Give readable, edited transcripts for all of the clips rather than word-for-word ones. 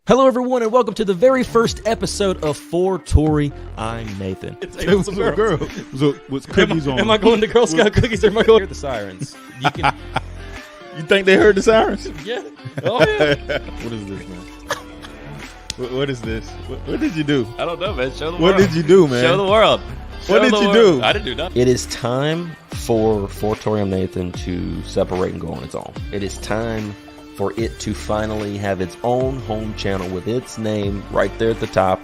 Hello, everyone, and welcome to the very first episode of For Torrey. I'm Nathan. What's up, girl? What's cookies on? Am I going to Girl Scout cookies or am I going to hear the sirens? You can. You think they heard the sirens? Yeah. Oh, yeah. What is this, man? What is this? What did you do? I don't know, man. Show the world. What did you do, man? Show the world. What did you do? I didn't do nothing. It is time for Torrey and Nathan to separate and go on its own. It is time for it to finally have its own home channel with its name right there at the top.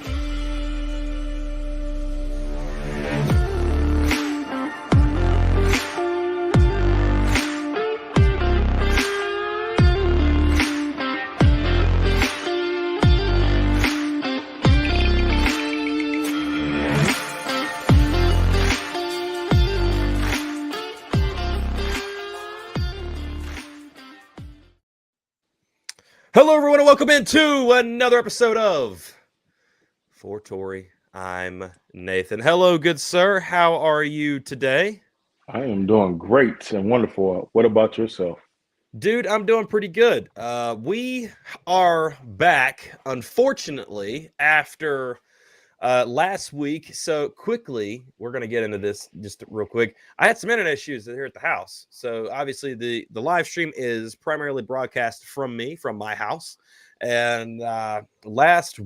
Hello, everyone, and welcome into another episode of For Torrey. I'm Nathan. Hello, good sir. How are you today? I am doing great and wonderful. What about yourself? Dude, I'm doing pretty good. We are back, unfortunately, after last week. So quickly, we're going to get into this just real quick. I had some internet issues here at the house. So obviously the live stream is primarily broadcast from me, from my house. And early last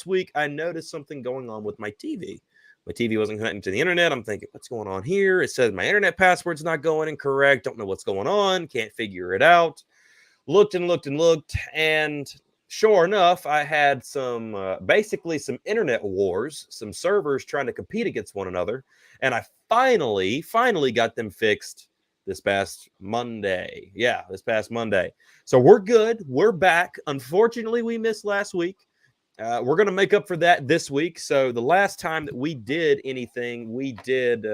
week, I noticed something going on with my TV. My TV wasn't connecting to the internet. I'm thinking, what's going on here? It says my internet password's not going incorrect. Don't know what's going on. Can't figure it out. Looked and looked and looked. And sure enough, I had basically some internet wars, some servers trying to compete against one another. And I finally got them fixed this past Monday. Yeah, this past Monday. So we're good. We're back. Unfortunately, we missed last week. We're going to make up for that this week. So the last time that we did anything, we did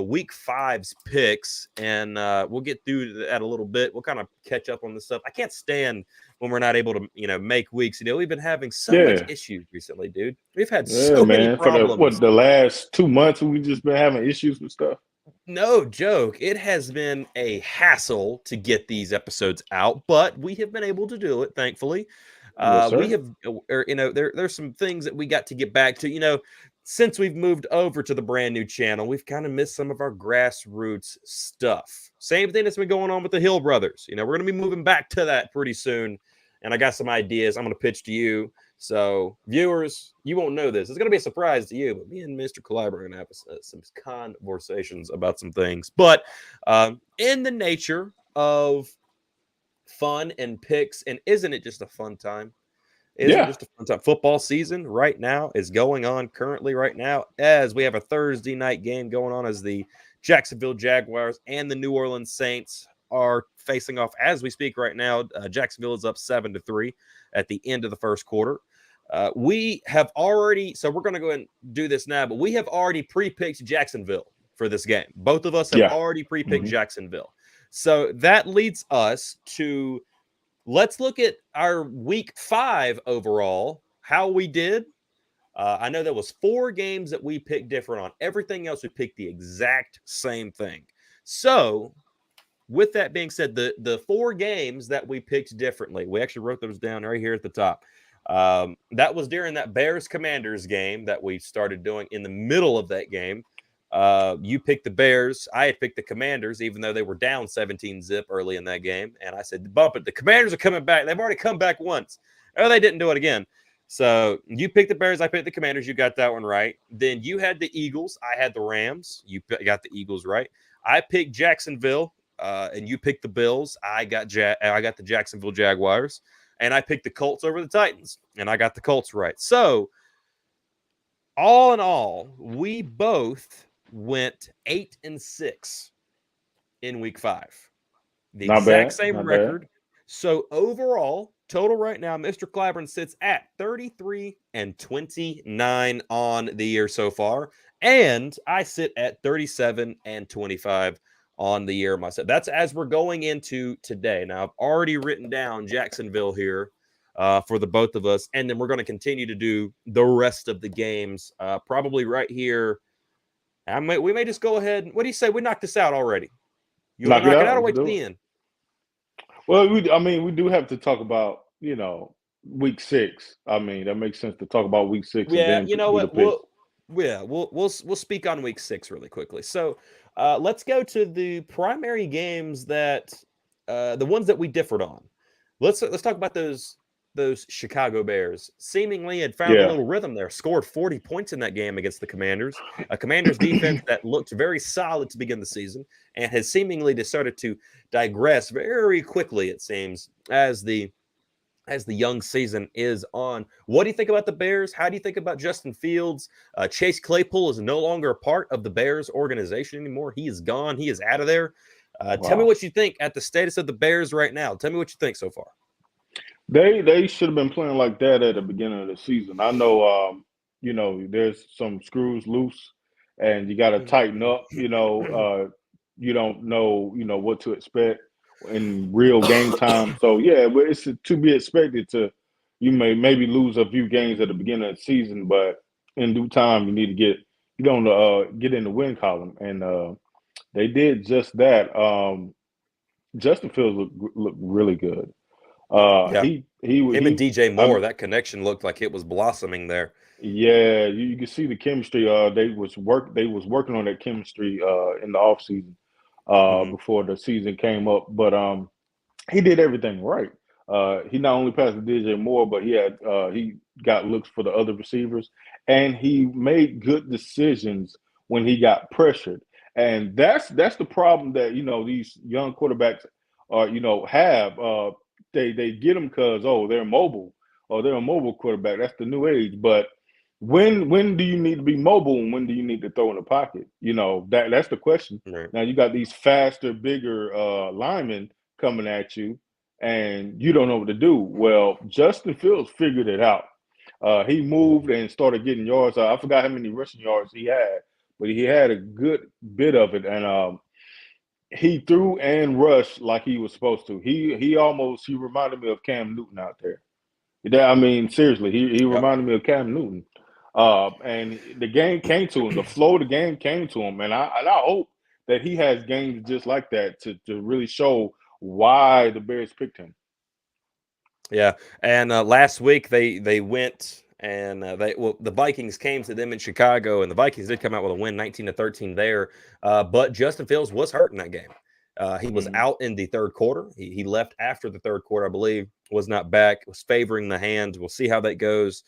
week 5's picks, and we'll get through that a little bit. We'll kind of catch up on this stuff. I can't stand when we're not able to, make weeks. We've been having so much issues recently, dude. We've had so many problems. For the last 2 months, we've just been having issues with stuff. No joke. It has been a hassle to get these episodes out, but we have been able to do it, thankfully. Yes, we have, there's some things that we got to get back to, since we've moved over to the brand new channel. We've kind of missed some of our grassroots stuff. Same thing that's been going on with the Hill Brothers. We're going to be moving back to that pretty soon. And I got some ideas I'm going to pitch to you. So viewers, you won't know this. It's going to be a surprise to you, but me and Mr. Clyber are going to have some conversations about some things. But in the nature of fun and picks, and isn't it just a fun time? Isn't it just a fun time? Football season right now is going on currently right now, as we have a Thursday night game going on as the Jacksonville Jaguars and the New Orleans Saints are facing off as we speak right now. Jacksonville is up 7-3 at the end of the first quarter. We have already, so we're going to go ahead and do this now, but we have already pre-picked Jacksonville for this game. Both of us have already pre-picked Jacksonville. So that leads us to, let's look at our week 5 overall, how we did. I know there was 4 games that we picked different on. Everything else, we picked the exact same thing. So with that being said, the 4 games that we picked differently, we actually wrote those down right here at the top. That was during that Bears-Commanders game that we started doing in the middle of that game. You picked the Bears. I had picked the Commanders, even though they were down 17-zip early in that game. And I said, bump it. The Commanders are coming back. They've already come back once. Oh, they didn't do it again. So you picked the Bears. I picked the Commanders. You got that one right. Then you had the Eagles. I had the Rams. You got the Eagles right. I picked Jacksonville, and you picked the Bills. I got the Jacksonville Jaguars. And I picked the Colts over the Titans. And I got the Colts right. So all in all, we both went 8-6 in week 5. The Not exact bad, same not record. bad. So overall, total right now, Mr. Clyburn sits at 33-29 on the year so far. And I sit at 37-25 on the year myself. That's as we're going into today. Now, I've already written down Jacksonville here for the both of us. And then we're going to continue to do the rest of the games probably right here. We may just go ahead. What do you say? We knock this out already. You want to knock it out or wait to the end? Well, we do have to talk about, week 6. I mean, that makes sense to talk about week 6. Yeah, and then you know what? We'll We'll speak on week 6 really quickly. So let's go to the primary games that the ones that we differed on. Let's talk about those Chicago Bears. Seemingly had found a little rhythm there. Scored 40 points in that game against the Commanders. A Commanders defense that looked very solid to begin the season and has seemingly decided to digress very quickly, it seems, as the young season is on. What do you think about the Bears? How do you think about Justin Fields? Chase Claypool is no longer a part of the Bears organization anymore. He is gone. He is out of there. Tell me what you think at the status of the Bears right now. Tell me what you think so far. They should have been playing like that at the beginning of the season. I know, there's some screws loose, and you got to tighten up. You don't know, what to expect in real game time. So yeah, but it's to be expected you maybe lose a few games at the beginning of the season, but in due time you need to get in the win column, and they did just that. Justin Fields looked really good. Yeah. Him and DJ Moore, that connection looked like it was blossoming there. Yeah, you can see the chemistry. They was working on that chemistry in the offseason before the season came up. But he did everything right. He not only passed to DJ Moore, but he got looks for the other receivers, and he made good decisions when he got pressured. And that's the problem that these young quarterbacks have. They get them because they're mobile, or they're a mobile quarterback. That's the new age. But when do you need to be mobile, and when do you need to throw in the pocket? That's the question. Right. Now you got these faster, bigger linemen coming at you, and you don't know what to do. Well, Justin Fields figured it out. He moved and started getting yards. I forgot how many rushing yards he had, but he had a good bit of it, and he threw and rushed like he was supposed to. He reminded me of Cam Newton out there. I mean, seriously, he reminded me of Cam Newton. And the game came to him. The flow of the game came to him, and I hope that he has games just like that to really show why the Bears picked him. Yeah, and last week they went and the Vikings came to them in Chicago, and the Vikings did come out with a win, 19-13 there. But Justin Fields was hurt in that game. He was out in the third quarter. He left after the third quarter, I believe. Was not back. Was favoring the hand. We'll see how that goes.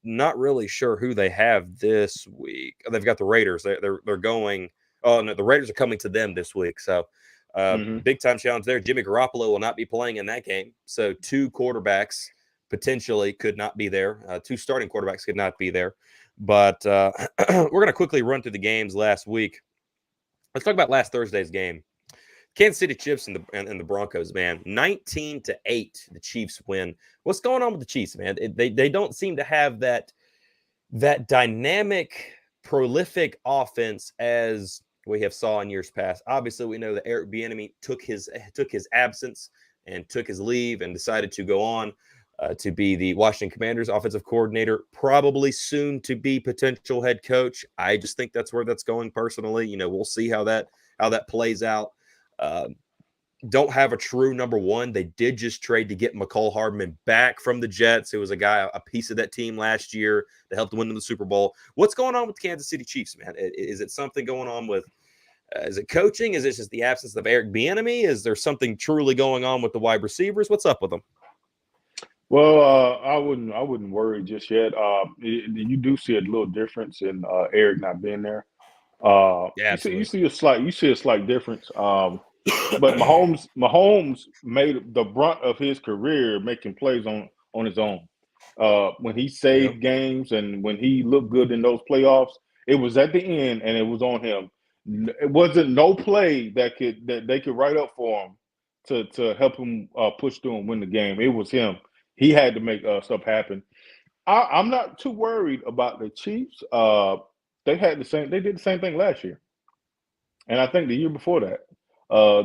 Not really sure who they have this week. They've got the Raiders. They're going. Oh no, the Raiders are coming to them this week. So big time challenge there. Jimmy Garoppolo will not be playing in that game. So 2 quarterbacks potentially could not be there. 2 starting quarterbacks could not be there. But we're going to quickly run through the games last week. Let's talk about last Thursday's game. Kansas City Chiefs and the Broncos, man. 19-8, the Chiefs win. What's going on with the Chiefs, man? They don't seem to have that dynamic, prolific offense as we have saw in years past. Obviously, we know that Eric Bieniemy took his absence and took his leave and decided to go on to be the Washington Commanders offensive coordinator, probably soon to be potential head coach. I just think that's where that's going personally. We'll see how that plays out. don't have a true number one. They did just trade to get McCole Hardman back from the Jets. It was a piece of that team last year that helped win them the Super Bowl. What's going on with the Kansas City Chiefs, man? Is it something going on with is it coaching? Is it just the absence of Eric Bieniemy? Is there something truly going on with the wide receivers? What's up with them? Well, I wouldn't worry just yet. You do see a little difference in Eric not being there. Yeah, You absolutely. see a slight difference. But Mahomes made the brunt of his career making plays on his own. When he Yeah. saved games and when he looked good in those playoffs, it was at the end and it was on him. It wasn't no play that they could write up for him to help him push through and win the game. It was him. He had to make stuff happen. I'm not too worried about the Chiefs. They did the same thing last year, and I think the year before that.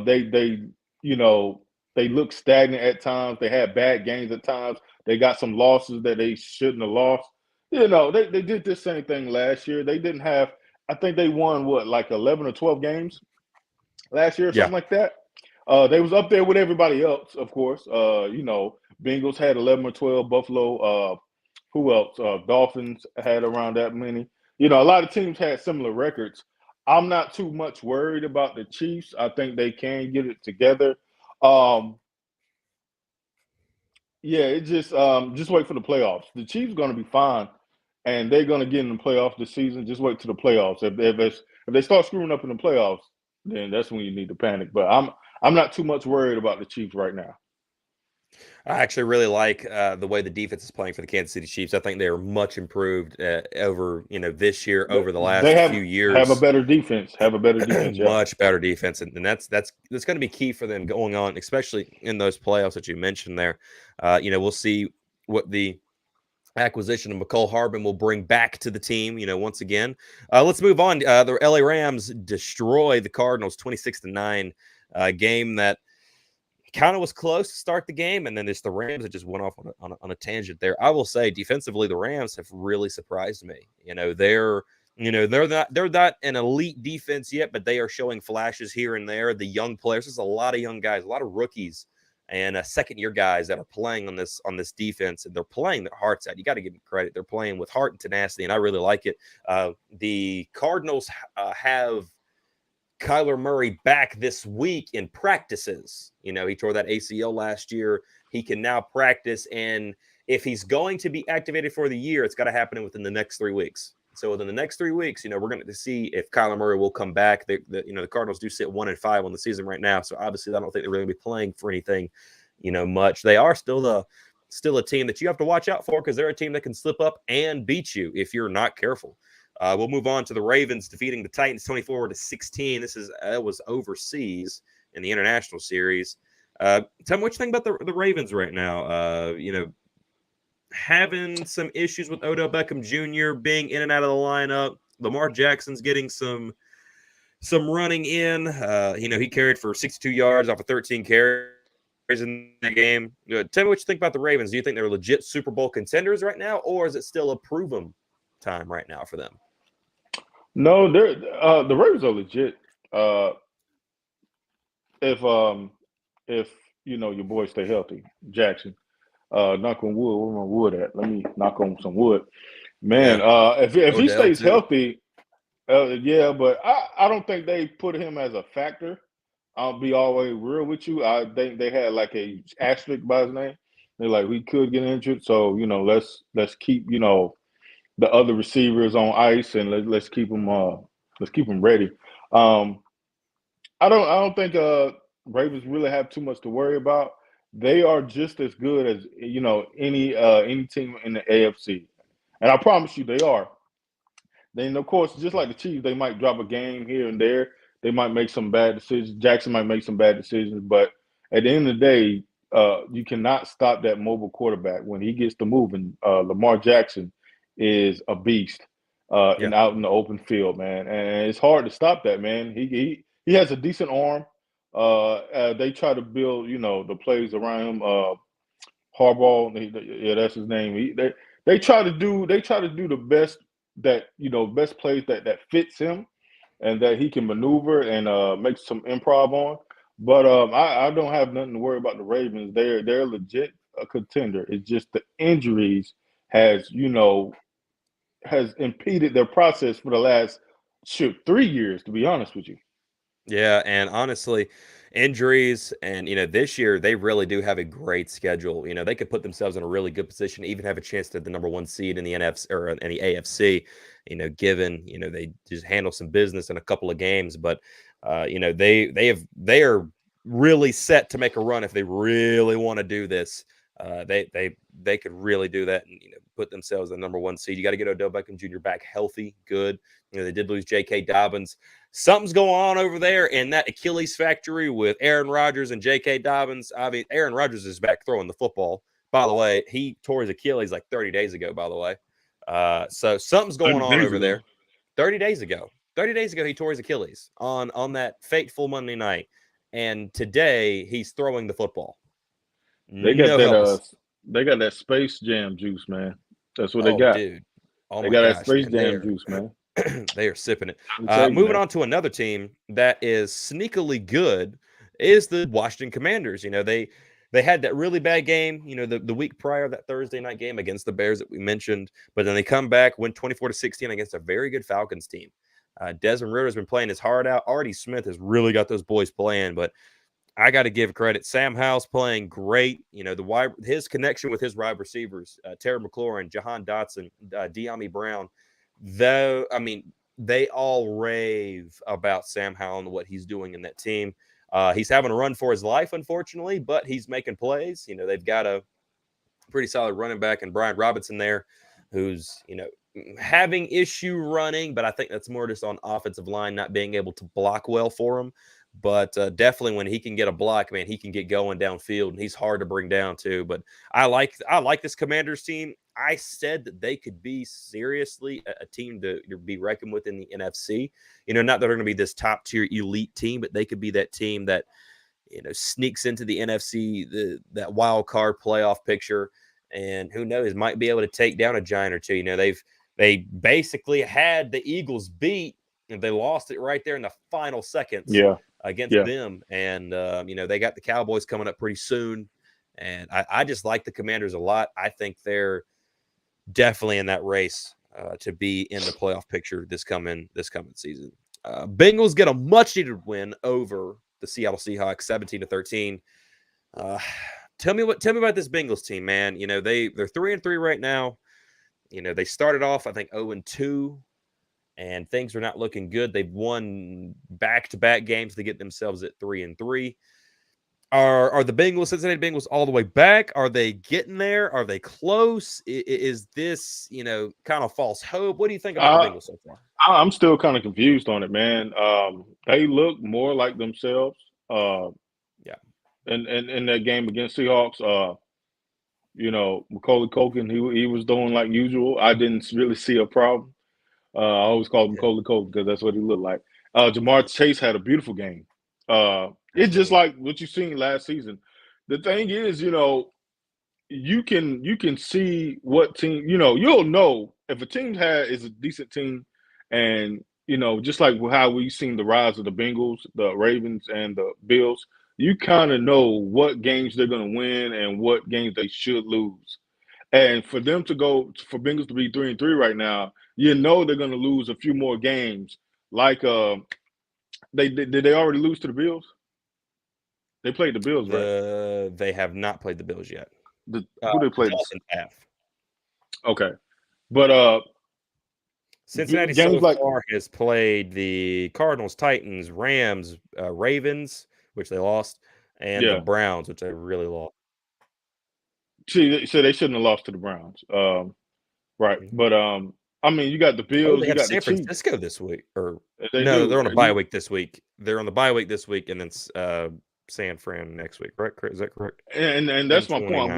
They you know they looked stagnant at times. They had bad games at times. They got some losses that they shouldn't have lost. They did the same thing last year. They didn't have. I think they won what, like 11 or 12 games last year or Yeah. something like that. They was up there with everybody else, of course. Bengals had 11 or 12. Buffalo, who else? Dolphins had around that many. A lot of teams had similar records. I'm not too much worried about the Chiefs. I think they can get it together. Um, yeah, it just wait for the playoffs. The Chiefs are going to be fine, and they're going to get in the playoffs this season. Just wait to the playoffs. If they start screwing up in the playoffs, then that's when you need to panic. But I'm not too much worried about the Chiefs right now. I actually really like the way the defense is playing for the Kansas City Chiefs. I think they are much improved over this year, over the They last few have a years. better defense. Have a better defense. Yeah. Much better defense, and that's going to be key for them going on, especially in those playoffs that you mentioned there. We'll see what the acquisition of McCole Hardman will bring back to the team. Once again, let's move on. The LA Rams destroy the Cardinals 26-9, game that kind of was close to start the game, and then the Rams that just went off on a tangent there. I will say, defensively, the Rams have really surprised me. They're not an elite defense yet, but they are showing flashes here and there. The young players, there's a lot of young guys, a lot of rookies, and second-year guys that are playing on this defense, and they're playing their hearts out. You got to give them credit; they're playing with heart and tenacity, and I really like it. The Cardinals have Kyler Murray back this week in practices. He tore that ACL last year. He can now practice, and if he's going to be activated for the year, it's got to happen within the next 3 weeks. So within the next 3 weeks, we're going to see if Kyler Murray will come back. The Cardinals do sit 1-5 on the season right now, so obviously I don't think they're really going to be playing for anything, much. They are still a team that you have to watch out for, because they're a team that can slip up and beat you if you're not careful. We'll move on to the Ravens defeating the Titans 24-16. It was overseas in the international series. Tell me what you think about the Ravens right now. Having some issues with Odell Beckham Jr. being in and out of the lineup. Lamar Jackson's getting some running in. He carried for 62 yards off of 13 carries in the game. Tell me what you think about the Ravens. Do you think they're legit Super Bowl contenders right now, or is it still a prove 'em time right now for them? No, the Ravens are legit. If your boys stay healthy, Jackson. Knock on wood. Where my wood at? Let me knock on some wood. Man, Yeah. if he Odell, stays too. healthy, yeah, but I don't think they put him as a factor. I'll be always real with you. I think they had like a asterisk by his name. They're like, we could get injured, so let's keep the other receivers on ice, and let's keep them ready. Um, I don't think Ravens really have too much to worry about. They are just as good as any team in the AFC, and I promise you they are. Then of course, just like the Chiefs, they might drop a game here and there. They might make some bad decisions. Jackson might make some bad decisions, but at the end of the day, you cannot stop that mobile quarterback when he gets to moving. Lamar Jackson is a beast, Yeah. and out in the open field, man. And it's hard to stop that, man. He has a decent arm. They try to build, the plays around him. Harbaugh, yeah, that's his name. They try to do the best best plays that fits him and that he can maneuver and make some improv on. But I don't have nothing to worry about the Ravens. They're legit a contender. It's just the injuries has has impeded their process for the last 3 years. To be honest with you, Yeah, and honestly, injuries and this year they really do have a great schedule. They could put themselves in a really good position, even have a chance to the number one seed in the NFC or in the AFC. Given they just handle some business in a couple of games, but they are really set to make a run if they really want to do this. They could really do that and put themselves in the number one seed. You got to get Odell Beckham Jr. back healthy, good. They did lose J.K. Dobbins. Something's going on over there in that Achilles factory with Aaron Rodgers and J.K. Dobbins. I mean, Aaron Rodgers is back throwing the football. By the way, he tore his Achilles like 30 days ago, by the way. So something's going on over there. 30 days ago. 30 days ago, he tore his Achilles on that fateful Monday night. And today, he's throwing the football. they got that Space Jam juice, man. That's what they got. Dude. They got that Space Jam juice, man. They are sipping it. Moving on to another team that is sneakily good is the Washington Commanders. They had that really bad game, the week prior, that Thursday night game against the Bears that we mentioned, but then they come back, win 24-16 against a very good Falcons team. Desmond Ridder has been playing his heart out. Artie Smith has really got those boys playing, but I got to give credit. Sam Howell's playing great. His connection with his wide receivers, Terry McLaurin, Jahan Dotson, De'Ami Brown, though, I mean, they all rave about Sam Howell and what he's doing in that team. He's having a run for his life, unfortunately, but he's making plays. They've got a pretty solid running back and Brian Robinson there, who's, having issue running, but I think that's more just on offensive line not being able to block well for him. But definitely when he can get a block, man, he can get going downfield, and he's hard to bring down too. But I like this Commanders team. I said that they could be seriously a team to be reckoned with in the NFC. Not that they're going to be this top tier elite team, but they could be that team that sneaks into the NFC, that wild card playoff picture, and who knows, might be able to take down a giant or two. They basically had the Eagles beat, and they lost it right there in the final seconds. Against them. And, they got the Cowboys coming up pretty soon. And I just like the Commanders a lot. I think they're definitely in that race to be in the playoff picture this coming season. Bengals get a much needed win over the Seattle Seahawks, 17-13. Tell me about this Bengals team, man. They're 3-3 right now. They started off, I think, 0-2. And things are not looking good. They've won back-to-back games to get themselves at 3-3. Are the Cincinnati Bengals all the way back? Are they getting there? Are they close? Is this, kind of false hope? What do you think about the Bengals so far? I'm still kind of confused on it, man. They look more like themselves. In that game against Seahawks, Macaulay Culkin, he was doing like usual. I didn't really see a problem. I always call him Macaulay Culkin because that's what he looked like. Jamar Chase had a beautiful game. It's just like what you seen last season. The thing is, you can see what team, you'll know if a team is a decent team, and just like how we've seen the rise of the Bengals, the Ravens, and the Bills, you kind of know what games they're going to win and what games they should lose. And for Bengals to be 3-3 right now, they're going to lose a few more games. Like, did they already lose to the Bills? They played the Bills, right? They have not played the Bills yet. Who they played? Okay, but Cincinnati so far has played the Cardinals, Titans, Rams, Ravens, which they lost, and the Browns, which they really lost. See, so they shouldn't have lost to the Browns, right? But I mean, you got the Bills. They have San Francisco this week, or they're on a bye week this week. They're on the bye week this week, and then San Fran next week, right? Is that correct? And that's my point.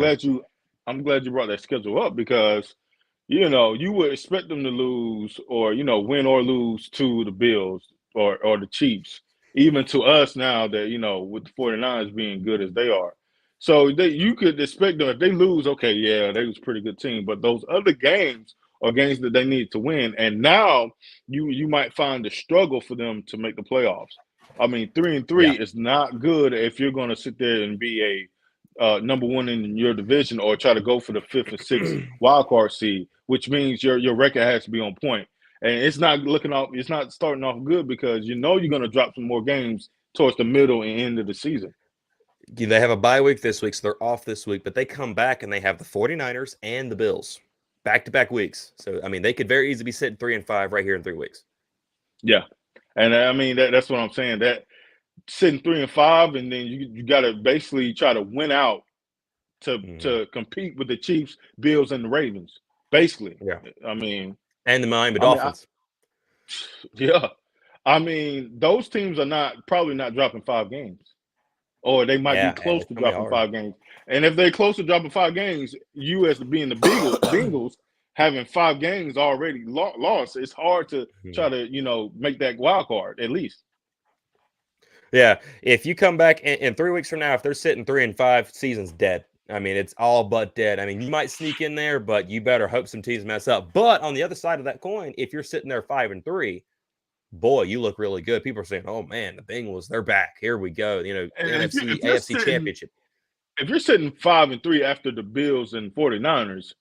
I'm glad you brought that schedule up because you would expect them to lose or win or lose to the Bills or the Chiefs, even to us now that with the 49ers being good as they are. So you could expect them if they lose, okay, yeah, they was a pretty good team. But those other games are games that they need to win. And now you might find a struggle for them to make the playoffs. I mean, 3-3 is not good if you're going to sit there and be a number one in your division or try to go for the 5th and 6th wild card seed, which means your record has to be on point. And it's not looking off. It's not starting off good because you know you're going to drop some more games towards the middle and end of the season. They have a bye week this week, so they're off this week, but they come back and they have the 49ers and the Bills back-to-back weeks. So, I mean, they could very easily be sitting 3-5 right here in 3 weeks. Yeah. And I mean, that's what I'm saying. That sitting 3-5, and then you got to basically try to win out to compete with the Chiefs, Bills, and the Ravens. Basically, yeah. I mean, and the Miami Dolphins. Yeah, I mean, those teams are probably not dropping 5 games, or they might be close to dropping 5 games. And if they're close to dropping 5 games, you as being the Bengals having 5 games already lost, it's hard to try to make that wild card at least. Yeah, if you come back in 3 weeks from now, if they're sitting 3-5, season's dead. I mean, it's all but dead. I mean, you might sneak in there, but you better hope some teams mess up. But on the other side of that coin, if you're sitting there 5-3, boy, you look really good. People are saying, "Oh man, the Bengals, they're back. Here we go." AFC Championship. If you're sitting 5-3 after the Bills and 49ers,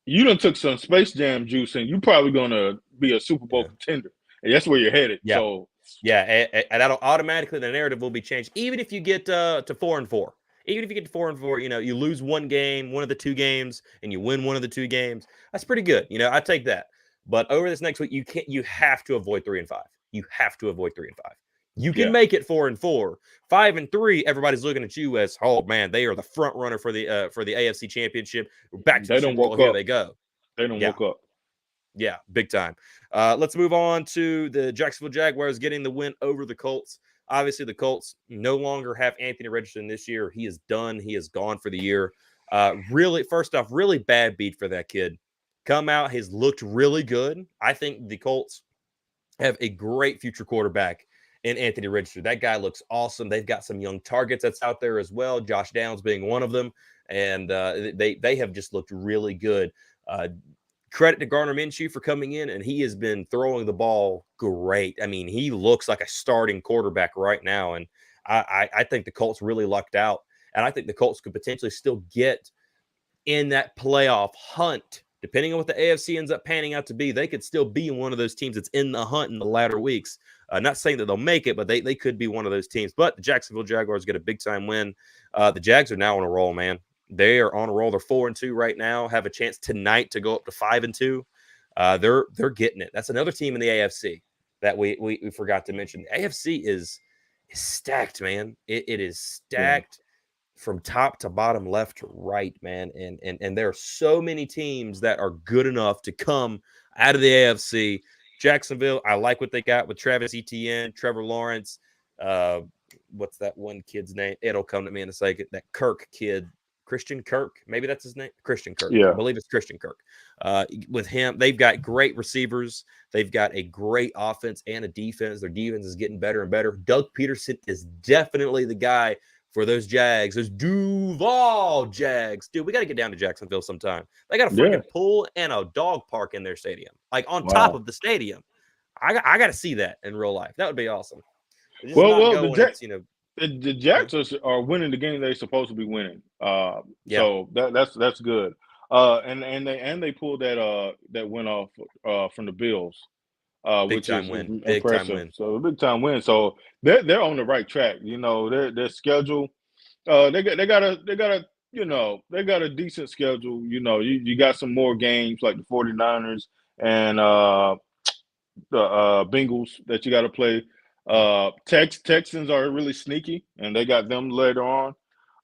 you done took some Space Jam juice, and you're probably gonna be a Super Bowl contender, and that's where you're headed. Yeah. So and that'll automatically, the narrative will be changed. Even if you get to 4-4. Even if you get to 4-4, you lose one game, one of the 2 games, and you win one of the 2 games. That's pretty good. I take that. But over this next week, you have to avoid 3-5. You have to avoid 3-5. You can make it 4-4. 5-3, everybody's looking at you as, oh man, they are the front runner for the AFC Championship. Back to the Super Bowl. Here they go. They don't woke up. Yeah, big time. Let's move on to the Jacksonville Jaguars getting the win over the Colts. Obviously, the Colts no longer have Anthony Richardson this year. He is done. He is gone for the year. Really, first off, really bad beat for that kid. Come out, he's looked really good. I think the Colts have a great future quarterback in Anthony Richardson. That guy looks awesome. They've got some young targets that's out there as well, Josh Downs being one of them. And they have just looked really good. Credit to Gardner Minshew for coming in, and he has been throwing the ball great. I mean, he looks like a starting quarterback right now, and I think the Colts really lucked out, and I think the Colts could potentially still get in that playoff hunt. Depending on what the AFC ends up panning out to be, they could still be one of those teams that's in the hunt in the latter weeks. Not saying that they'll make it, but they could be one of those teams. But the Jacksonville Jaguars get a big-time win. The Jags are now on a roll, man. They are on a roll. They're 4-2 right now. Have a chance tonight to go up to 5-2. They're getting it. That's another team in the AFC that we forgot to mention. The AFC is stacked, man. It is stacked from top to bottom, left to right, man. And there are so many teams that are good enough to come out of the AFC. Jacksonville, I like what they got with Travis Etienne, Trevor Lawrence. What's that one kid's name? It'll come to me in a second. That Kirk kid. Christian Kirk, maybe that's his name. Christian Kirk. Yeah. I believe it's Christian Kirk. With him, they've got great receivers. They've got a great offense and a defense. Their defense is getting better and better. Doug Peterson is definitely the guy for those Jags, those Duval Jags. Dude, we got to get down to Jacksonville sometime. They got a freaking pool and a dog park in their stadium, like on top of the stadium. I got to see that in real life. That would be awesome. The Jags are winning the game they're supposed to be winning. So that's good. And they pulled that win off from the Bills, which is impressive. Big time win. So a big time win. So they're on the right track. Their schedule. They got a decent schedule. You got some more games like the 49ers and the Bengals that you got to play. Texans are really sneaky, and they got them later on.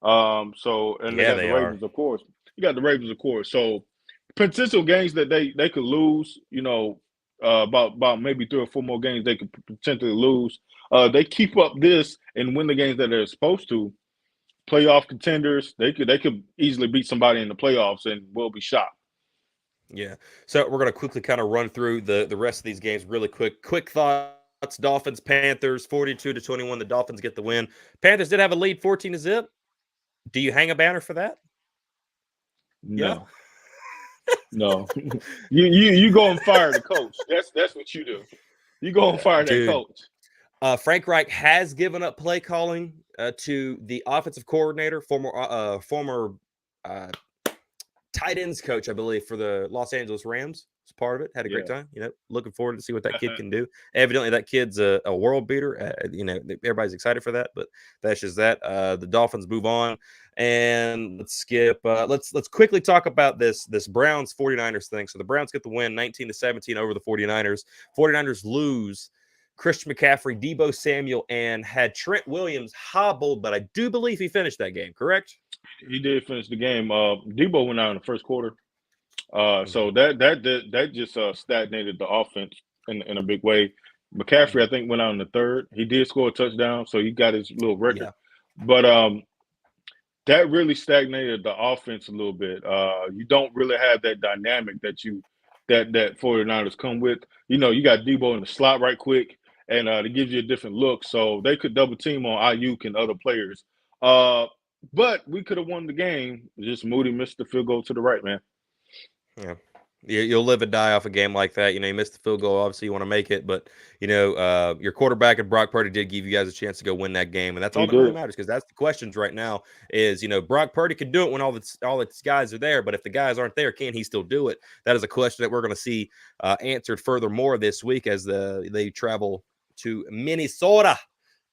They got the Ravens, of course. You got the Ravens, of course. So potential games that they could lose. About maybe 3 or 4 more games they could potentially lose. They keep up this and win the games that they're supposed to. Playoff contenders, they could easily beat somebody in the playoffs, and we'll be shocked. Yeah. So we're going to quickly kind of run through the rest of these games really quick. Quick thoughts. Dolphins, Panthers, 42-21. The Dolphins get the win. Panthers did have a lead, 14-0. Do you hang a banner for that? No. No. You go and fire the coach. That's what you do. You go and fire that coach. Frank Reich has given up play calling to the offensive coordinator, former tight ends coach, I believe, for the Los Angeles Rams. Was part of it. Had a great time. Looking forward to see what that kid can do. Evidently, that kid's a world beater. Everybody's excited for that, but that's just that. The Dolphins move on, and let's skip. Let's quickly talk about this Browns 49ers thing. So the Browns get the win 19-17 over the 49ers. 49ers lose Christian McCaffrey, Deebo Samuel, and had Trent Williams hobbled, but I do believe he finished that game, correct? He did finish the game. Debo went out in the first quarter. So that just stagnated the offense in a big way. McCaffrey, I think, went out in the third. He did score a touchdown, so he got his little record. Yeah. But that really stagnated the offense a little bit. You don't really have that dynamic that 49ers come with. You got Debo in the slot right quick, and it gives you a different look. So they could double team on Ayuk and other players. But we could have won the game. Just Moody missed the field goal to the right, man. Yeah. You'll live and die off a game like that. You missed the field goal. Obviously, you want to make it, but your quarterback and Brock Purdy did give you guys a chance to go win that game, and that's all that really matters, because that's the questions right now. Is Brock Purdy can do it when all its guys are there, but if the guys aren't there, can he still do it? That is a question that we're going to see answered furthermore this week as they travel to Minnesota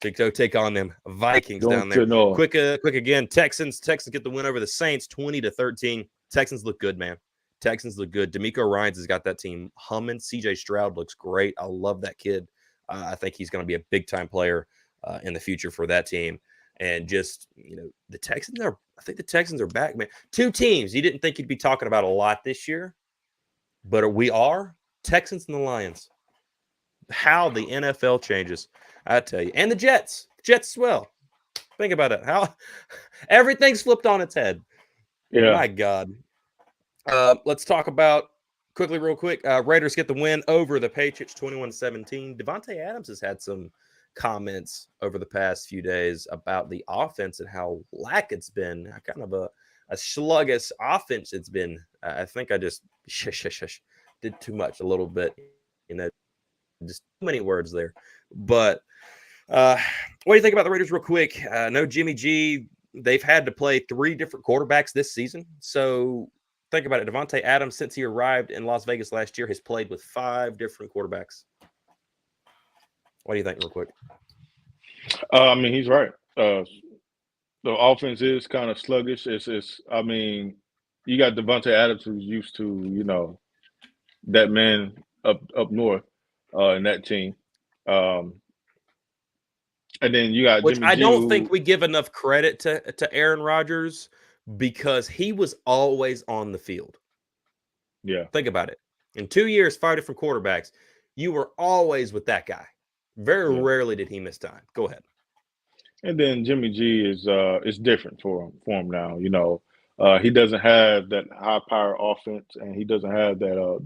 to go take on them Vikings down there. Quick again. Texans get the win over the Saints 20-13. Texans look good, man. Texans look good. DeMeco Ryans has got that team humming. CJ Stroud looks great. I love that kid. I think he's going to be a big-time player in the future for that team. And just, the Texans are back, man. Two teams you didn't think you'd be talking about a lot this year, but we are. Texans and the Lions. How the NFL changes, I tell you. And the Jets. Jets as well. Think about it. How everything's flipped on its head. Yeah. My God. Let's talk about real quick. Raiders get the win over the Patriots 21-17. Devontae Adams has had some comments over the past few days about the offense and how lack it's been, kind of a sluggish offense it's been. I think I just did too much a little bit, just too many words there. But what do you think about the Raiders real quick? No Jimmy G. They've had to play 3 different quarterbacks this season. So think about it. Devontae Adams, since he arrived in Las Vegas last year, has played with 5 different quarterbacks. What do you think real quick? He's right. The offense is kind of sluggish. You got Devontae Adams, who's used to, that man up north in that team. And then you got Which Jimmy I G, don't think we give enough credit to Aaron Rodgers, because he was always on the field. Yeah. Think about it. In 2 years, 5 different quarterbacks, you were always with that guy. Very rarely did he miss time. Go ahead. And then Jimmy G is different for him now. He doesn't have that high power offense, and he doesn't have that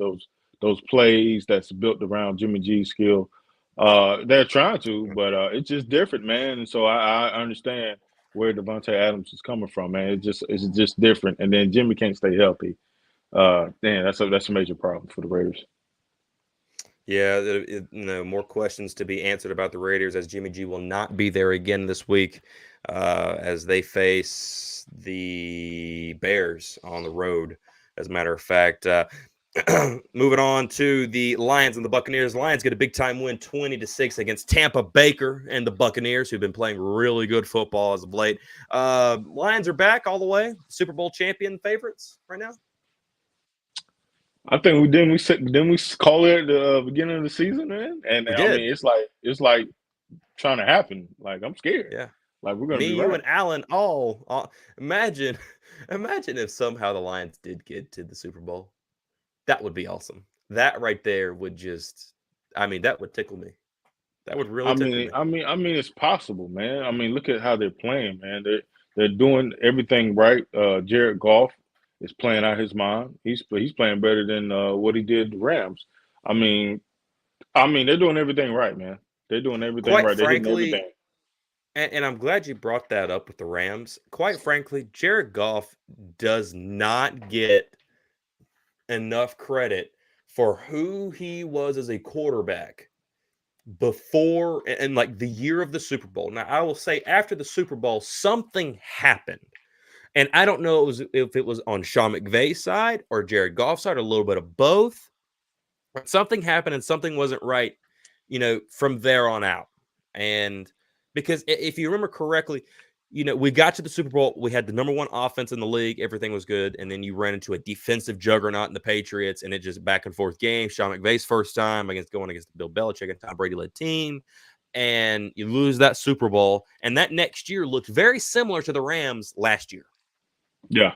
those plays that's built around Jimmy G's skill. They're trying to, but it's just different, man. And so I understand where Devontae Adams is coming from, man. It's just different. And then Jimmy can't stay healthy. That's a major problem for the Raiders. Yeah, more questions to be answered about the Raiders, as Jimmy G will not be there again this week as they face the Bears on the road. As a matter of fact, moving on to the Lions and the Buccaneers. Lions get a big-time win 20-6 against Tampa Baker and the Buccaneers, who've been playing really good football as of late. Lions are back all the way. Super Bowl champion favorites right now. I think we call it at the beginning of the season, man. And it's like trying to happen. Like, I'm scared. Yeah. Like, we're gonna be you right. and Allen all imagine if somehow the Lions did get to the Super Bowl. That would be awesome. That right there would that would tickle me. That would really tickle me. It's possible, man. Look at how they're playing, man. They're doing everything right. Jared Goff is playing out his mind. He's playing better than what he did the Rams. They're doing everything right, man. They're doing everything right. They're hitting everything. And I'm glad you brought that up with the Rams. Quite frankly, Jared Goff does not get enough credit for who he was as a quarterback before and like the year of the Super Bowl. Now, I will say after the Super Bowl, something happened. And I don't know if it was on Sean McVay's side or Jared Goff's side, or a little bit of both. But something happened and something wasn't right, from there on out. And because if you remember correctly, we got to the Super Bowl. We had the number one offense in the league. Everything was good. And then you ran into a defensive juggernaut in the Patriots, and it just back and forth game. Sean McVay's first time going against the Bill Belichick and Tom Brady led team. And you lose that Super Bowl. And that next year looked very similar to the Rams last year. Yeah.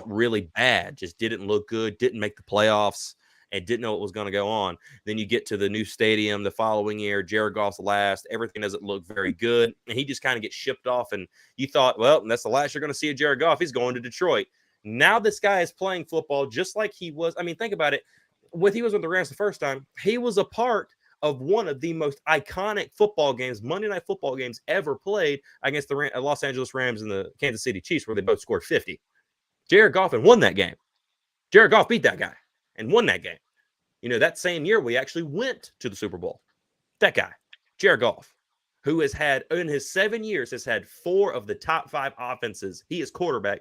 Really bad. Just didn't look good. Didn't make the playoffs. And didn't know what was going to go on. Then you get to the new stadium the following year. Jared Goff's last. Everything doesn't look very good. And he just kind of gets shipped off. And you thought, well, that's the last you're going to see of Jared Goff. He's going to Detroit. Now this guy is playing football just like he was. I mean, think about it. When he was with the Rams the first time, he was a part of one of the most iconic football games, Monday Night Football games ever played against the Los Angeles Rams and the Kansas City Chiefs, where they both scored 50. Jared Goff and won that game. Jared Goff beat that guy and won that game. That same year, we actually went to the Super Bowl. That guy, Jared Goff, who has had, in his 7 years, has had 4 of the top 5 offenses. He is quarterback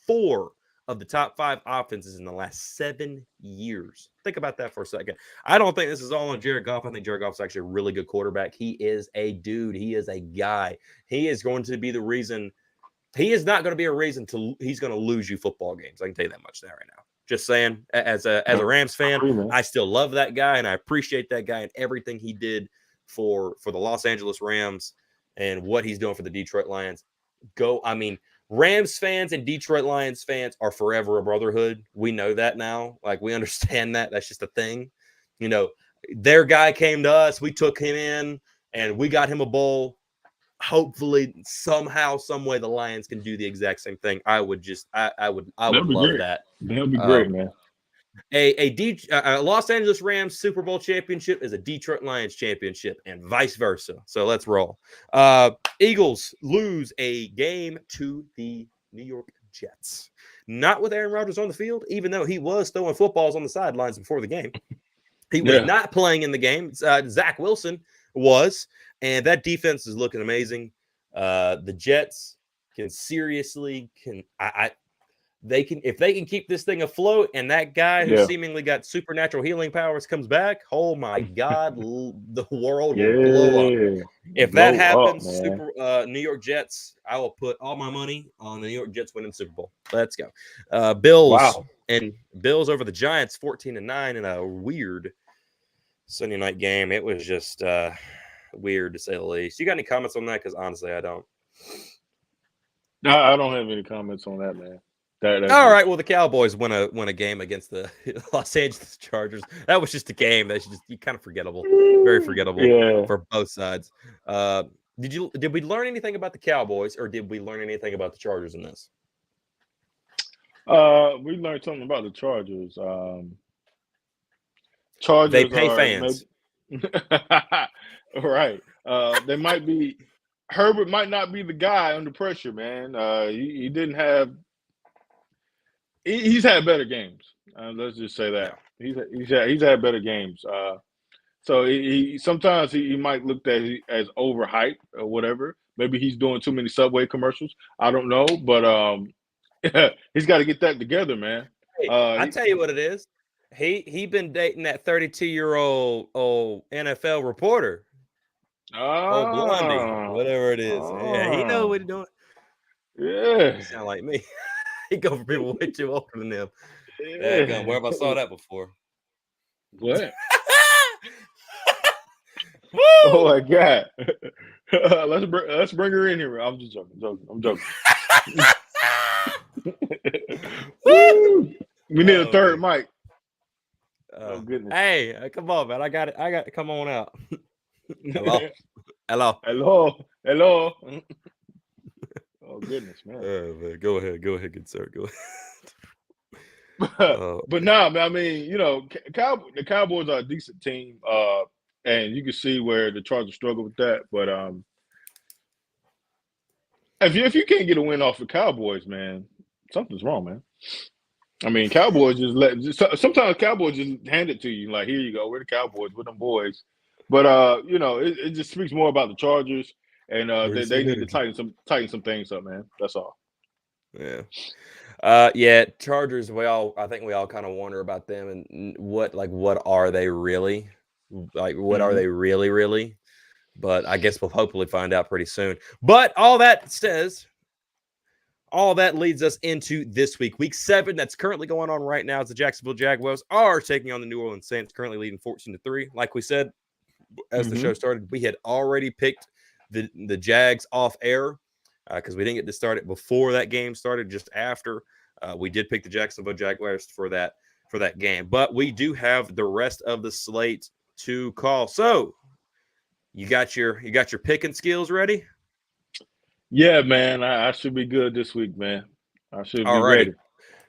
4 of the top 5 offenses in the last 7 years. Think about that for a second. I don't think this is all on Jared Goff. I think Jared Goff's actually a really good quarterback. He is a dude. He is a guy. He is going to be the reason. He is not going to be a reason he's going to lose you football games. I can tell you that much now right now. Just saying, as a Rams fan, I still love that guy, and I appreciate that guy and everything he did for the Los Angeles Rams and what he's doing for the Detroit Lions. Rams fans and Detroit Lions fans are forever a brotherhood. We know that now. Like, we understand that. That's just a thing. Their guy came to us. We took him in, and we got him a bowl. Hopefully, somehow, some way, the Lions can do the exact same thing. I would love that. That'd be great, man. A Los Angeles Rams Super Bowl championship is a Detroit Lions championship, and vice versa. So let's roll. Eagles lose a game to the New York Jets. Not with Aaron Rodgers on the field, even though he was throwing footballs on the sidelines before the game. He was not playing in the game. Zach Wilson was. And that defense is looking amazing. The Jets can seriously if they can keep this thing afloat, and that guy who seemingly got supernatural healing powers comes back, oh my God, the world will blow up. If that happens, New York Jets, I will put all my money on the New York Jets winning the Super Bowl. Let's go. Bills over the Giants 14-9 in a weird Sunday night game. It was just weird, to say the least. You got any comments on that? Because honestly, I don't. No, I don't have any comments on that, man. All right. Well, the Cowboys win a game against the Los Angeles Chargers. That was just a game that's just kind of forgettable, very forgettable for both sides. Did we learn anything about the Cowboys, or did we learn anything about the Chargers in this? We learned something about the Chargers. They pay fans. Right. They might be. Herbert might not be the guy under pressure, man. He didn't have. He's had better games. Let's just say that he's had better games. So he sometimes he might look at as overhyped or whatever. Maybe he's doing too many Subway commercials. I don't know, but he's got to get that together, man. Hey, I tell you what it is. He been dating that 32-year-old NFL reporter. Blondie, whatever it is. Yeah, he knows what he's doing. Yeah, he sound like me. He go for people way too older than him. Yeah. Where have I saw that before? What? Oh my God! Let's bring her in here. I'm just joking. We need a third mic. Oh goodness! Hey, come on, man! I got it. Come on out. Hello. Oh goodness, man. Man. Go ahead, good sir. Go ahead. But nah, man. I mean, the Cowboys are a decent team, and you can see where the Chargers struggle with that. But if you can't get a win off the Cowboys, man, something's wrong, man. I mean, Cowboys sometimes Cowboys just hand it to you. Like, here you go, we're the Cowboys, we're them boys. But it just speaks more about the Chargers, and Where you see they need to energy. tighten some things up, man. That's all. Yeah. Yeah, Chargers, I think we all kind of wonder about them and what are they really? Like, what are Mhm. they really, really? But I guess we'll hopefully find out pretty soon. But all that leads us into this week 7. That's currently going on right now. As the Jacksonville Jaguars are taking on the New Orleans Saints, currently leading 14-3. Like we said, as the show started, we had already picked the Jags off air because we didn't get to start it before that game started, just after. We did pick the Jacksonville Jaguars for that game, but we do have the rest of the slate to call. So you got your picking skills ready? Yeah, man. I should be good this week, man. I should All be righty. ready.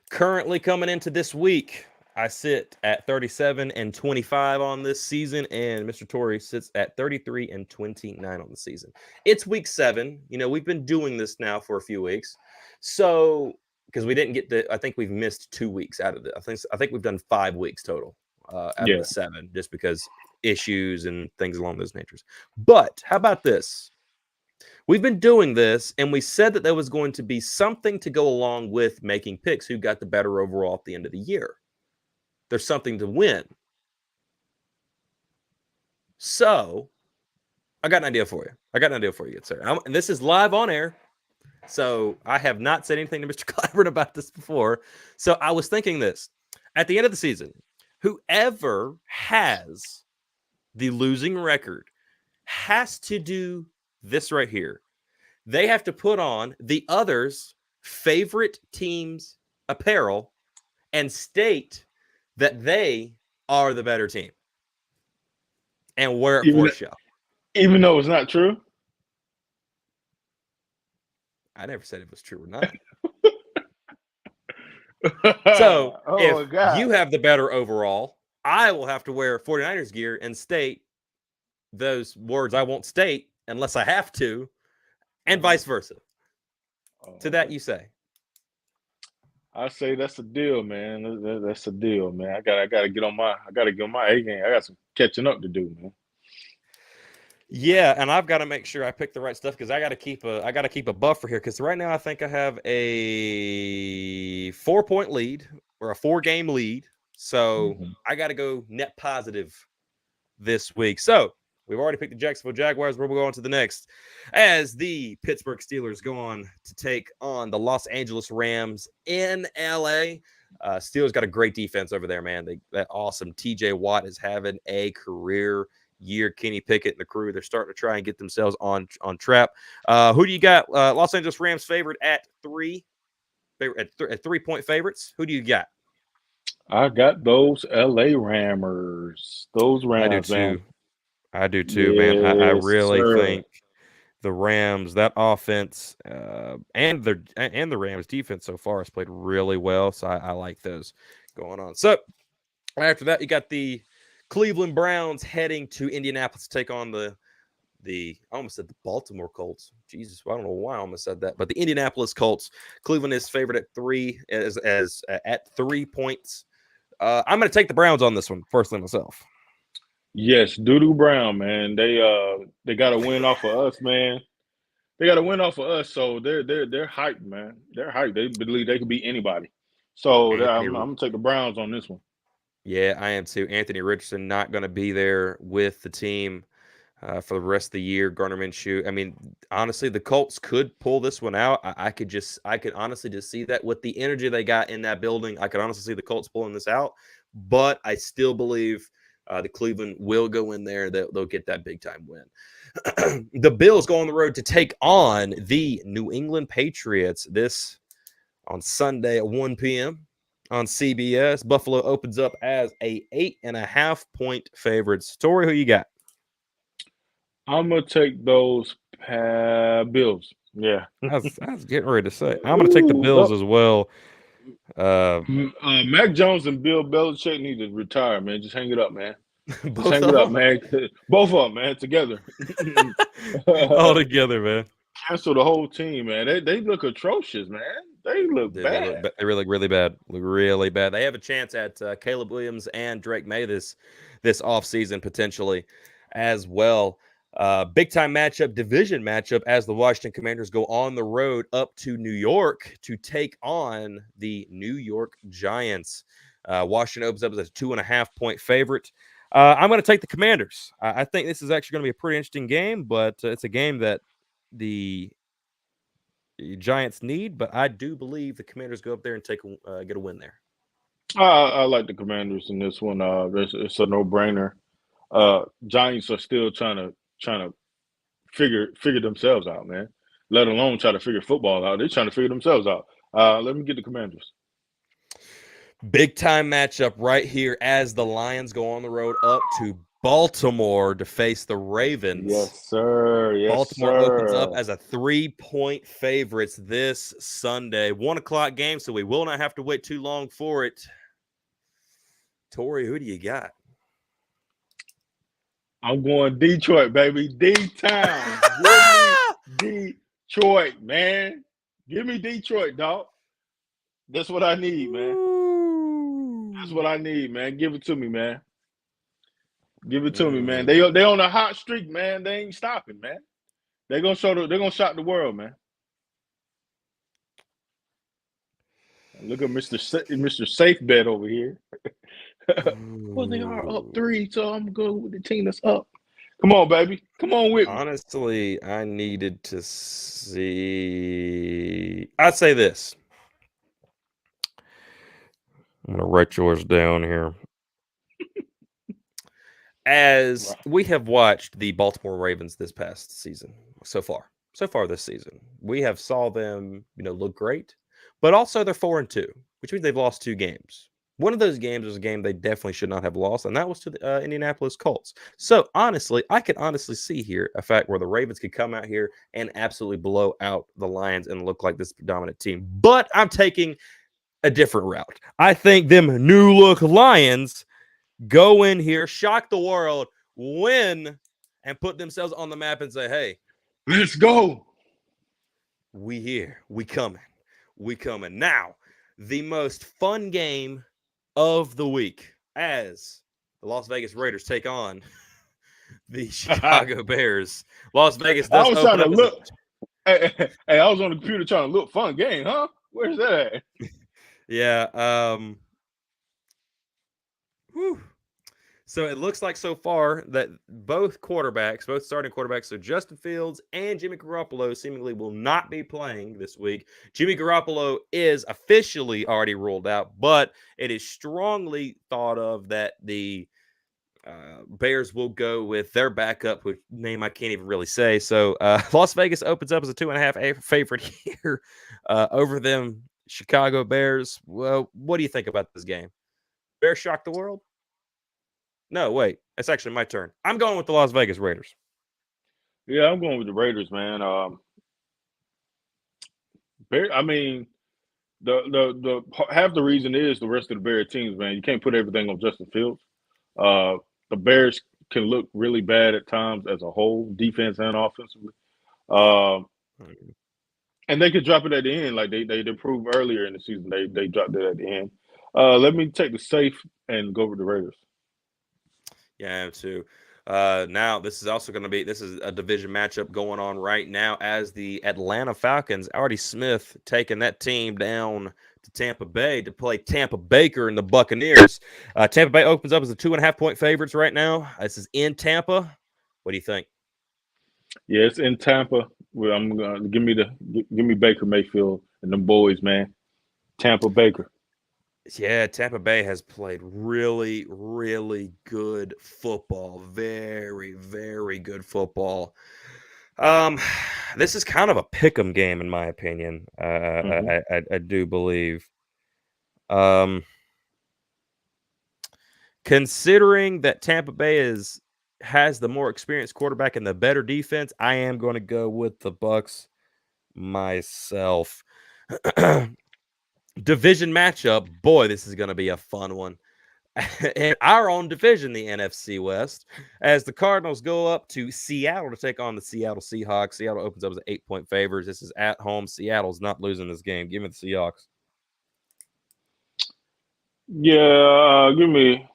Currently coming into this week, I sit at 37-25 on this season, and Mr. Torrey sits at 33-29 on the season. It's week 7. We've been doing this now for a few weeks. So, because we didn't get I think we've missed 2 weeks out of it. I think we've done 5 weeks total out of Yeah. the 7, just because issues and things along those natures. But how about this? We've been doing this, and we said that there was going to be something to go along with making picks who got the better overall at the end of the year. There's something to win. So, I got an idea for you. Good sir. And this is live on air. So, I have not said anything to Mr. Clyburn about this before. So, I was thinking this. At the end of the season, whoever has the losing record has to do this right here. They have to put on the other's favorite team's apparel and state that they are the better team and wear it for a show. Even though it's not true. I never said it was true or not. So if you have the better overall, I will have to wear 49ers gear and state those words I won't state unless I have to, and vice versa. To that you say. I say that's a deal, man. That's a deal, man. I gotta get on my A game. I got some catching up to do, man. Yeah, and I've got to make sure I pick the right stuff because I got to keep a buffer here because right now I think I have a 4-point lead or a 4-game lead. So I got to go net positive this week. So we've already picked the Jacksonville Jaguars. We'll go on to the next as the Pittsburgh Steelers go on to take on the Los Angeles Rams in LA. Steelers got a great defense over there, man. That awesome TJ Watt is having a career year. Kenny Pickett and the crew, they're starting to try and get themselves on trap. Who do you got? Los Angeles Rams favored at 3-point favorites. Who do you got? I got those LA Rammers. Those Rams, man. I do too, man. I really sir. think the Rams, that offense, and the Rams defense so far has played really well. So I like those going on. So after that, you got the Cleveland Browns heading to Indianapolis to take on the I almost said the Baltimore Colts. Jesus, I don't know why I almost said that, but the Indianapolis Colts. Cleveland is favored at 3 at 3 points. I'm going to take the Browns on this one personally myself. Yes, Doodoo Brown, man. They got to win off of us, man. They got to win off of us, so they're hyped, man. They're hyped. They believe they could beat anybody. So I'm gonna take the Browns on this one. Yeah, I am too. Anthony Richardson not going to be there with the team for the rest of the year. Gardner Minshew. I mean, honestly, the Colts could pull this one out. I could honestly just see that with the energy they got in that building. I could honestly see the Colts pulling this out. But I still believe the Cleveland will go in there. They'll get that big time win. The Bills go on the road to take on the New England Patriots this on Sunday at 1 p.m. on CBS. Buffalo opens up as a 8.5-point favorites. Torrey, who you got? I'm gonna take those Bills. Yeah, I was getting ready to say I'm gonna take the Bills as well. Mac Jones and Bill Belichick need to retire, man. Just hang it up, man. Both Just hang it up, man. Both of them, man, together. All together, man. Cancel the whole team, man. They look atrocious, man. They look bad. They look really bad. Look really bad. They have a chance at Caleb Williams and Drake May this offseason potentially as well. Big time matchup, division matchup, as the Washington Commanders go on the road up to New York to take on the New York Giants. Washington opens up as a 2.5-point favorite. I'm going to take the Commanders. I think this is actually going to be a pretty interesting game, but it's a game that the Giants need. But I do believe the Commanders go up there and get a win there. I like the Commanders in this one. It's a no-brainer. Giants are still trying to figure themselves out, man. Let alone try to figure football out. They're trying to figure themselves out. Let me get the Commanders. Big time matchup right here as the Lions go on the road up to Baltimore to face the Ravens. Yes, sir. Yes, Baltimore sir. opens up as a 3-point favorites this Sunday. 1 o'clock game, so we will not have to wait too long for it. Torrey, who do you got? I'm going Detroit, baby. D-Town. Give me Detroit, man. Give me Detroit, dog. That's what I need, man. That's what I need, man. Give it to me, man. Give it to me, man. They on a hot streak, man. They ain't stopping, man. They're gonna shock the world, man. Look at Mr. Safe Bet over here. Well, they are up 3, so I'm going with the team that's up. Come on, baby. Come on with me. Honestly, I needed to see. I'd say this. I'm going to write yours down here. As we have watched the Baltimore Ravens this past season, so far this season, we have saw them, look great, but also they're 4-2, which means they've lost 2 games. One of those games was a game they definitely should not have lost, and that was to the Indianapolis Colts. So, honestly, I could honestly see here a fact where the Ravens could come out here and absolutely blow out the Lions and look like this dominant team. But I'm taking a different route. I think them new-look Lions go in here, shock the world, win, and put themselves on the map and say, hey, let's go. We here. We coming. Now, the most fun game of the week as the Las Vegas Raiders take on the Chicago Bears. Las Vegas does open up. Hey, I was on the computer trying to look fun game, huh? Where's that at? Yeah. Whew. So it looks like so far that both starting quarterbacks, so Justin Fields and Jimmy Garoppolo seemingly will not be playing this week. Jimmy Garoppolo is officially already ruled out, but it is strongly thought of that the Bears will go with their backup, whose name I can't even really say. So Las Vegas opens up as a 2.5 favorite here over them Chicago Bears. Well, what do you think about this game? Bears shock the world? No, wait. It's actually my turn. I'm going with the Las Vegas Raiders. Yeah, I'm going with the Raiders, man. I mean, the half the reason is the rest of the Bear teams, man. You can't put everything on Justin Fields. The Bears can look really bad at times as a whole, defense and offensively. And they could drop it at the end, like they improved earlier in the season. They dropped it at the end. Let me take the safe and go with the Raiders. Yeah, I am too. Now, this is a division matchup going on right now as the Atlanta Falcons, Artie Smith, taking that team down to Tampa Bay to play Tampa Baker and the Buccaneers. Tampa Bay opens up as a 2.5-point favorites right now. This is in Tampa. What do you think? Yeah, it's in Tampa. Well, I'm gonna give me Baker Mayfield and them boys, man. Tampa Baker. Yeah, Tampa Bay has played really, really good football. Very, very good football. This is kind of a pick'em game, in my opinion. I do believe. Considering that Tampa Bay has the more experienced quarterback and the better defense, I am going to go with the Bucs myself. Division matchup, boy, this is going to be a fun one. In our own division, the NFC West, as the Cardinals go up to Seattle to take on the Seattle Seahawks. Seattle opens up as 8-point favors. This is at home. Seattle's not losing this game. Give me the Seahawks. Yeah, give me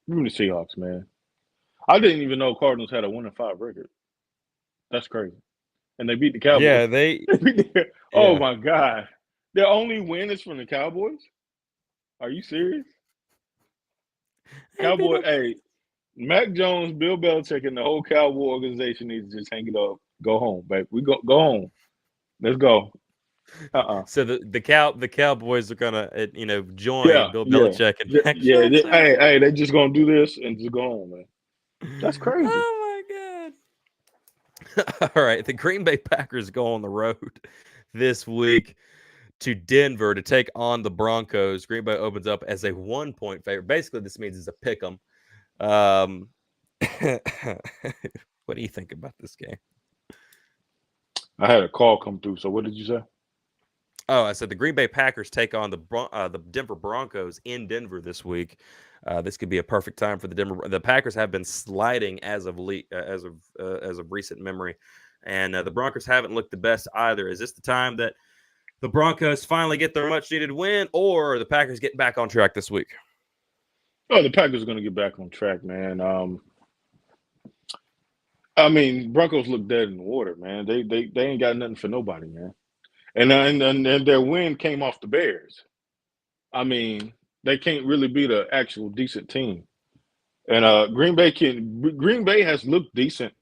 the Seahawks, man. I didn't even know Cardinals had a 1-5 record. That's crazy. And they beat the Yeah, Cowboys. Oh yeah. my God. Their only win is from the Cowboys? Are you serious? They beat Cowboy, up. hey, Mac Jones, Bill Belichick, and the whole Cowboy organization needs to just hang it up. Go home, baby. We go home. Let's go. So the Cowboys are gonna join Yeah, Bill yeah, Belichick and yeah, Mac yeah. Jones. Hey, they just gonna do this and just go home, man. That's crazy. Oh my God. All right, the Green Bay Packers go on the road this week to Denver to take on the Broncos. Green Bay opens up as a 1-point favorite. Basically, this means it's a pick 'em. What do you think about this game? I had a call come through. So what did you say? Oh, I said the Green Bay Packers take on the Denver Broncos in Denver this week. This could be a perfect time for the Denver. The Packers have been sliding as of recent memory, and the Broncos haven't looked the best either. Is this the time that the Broncos finally get their much needed win, or the Packers get back on track this week? Oh, the Packers are gonna get back on track, man. I mean, Broncos look dead in the water, man. They ain't got nothing for nobody, man. And their win came off the Bears. I mean, they can't really beat an actual decent team. And Green Bay has looked decent,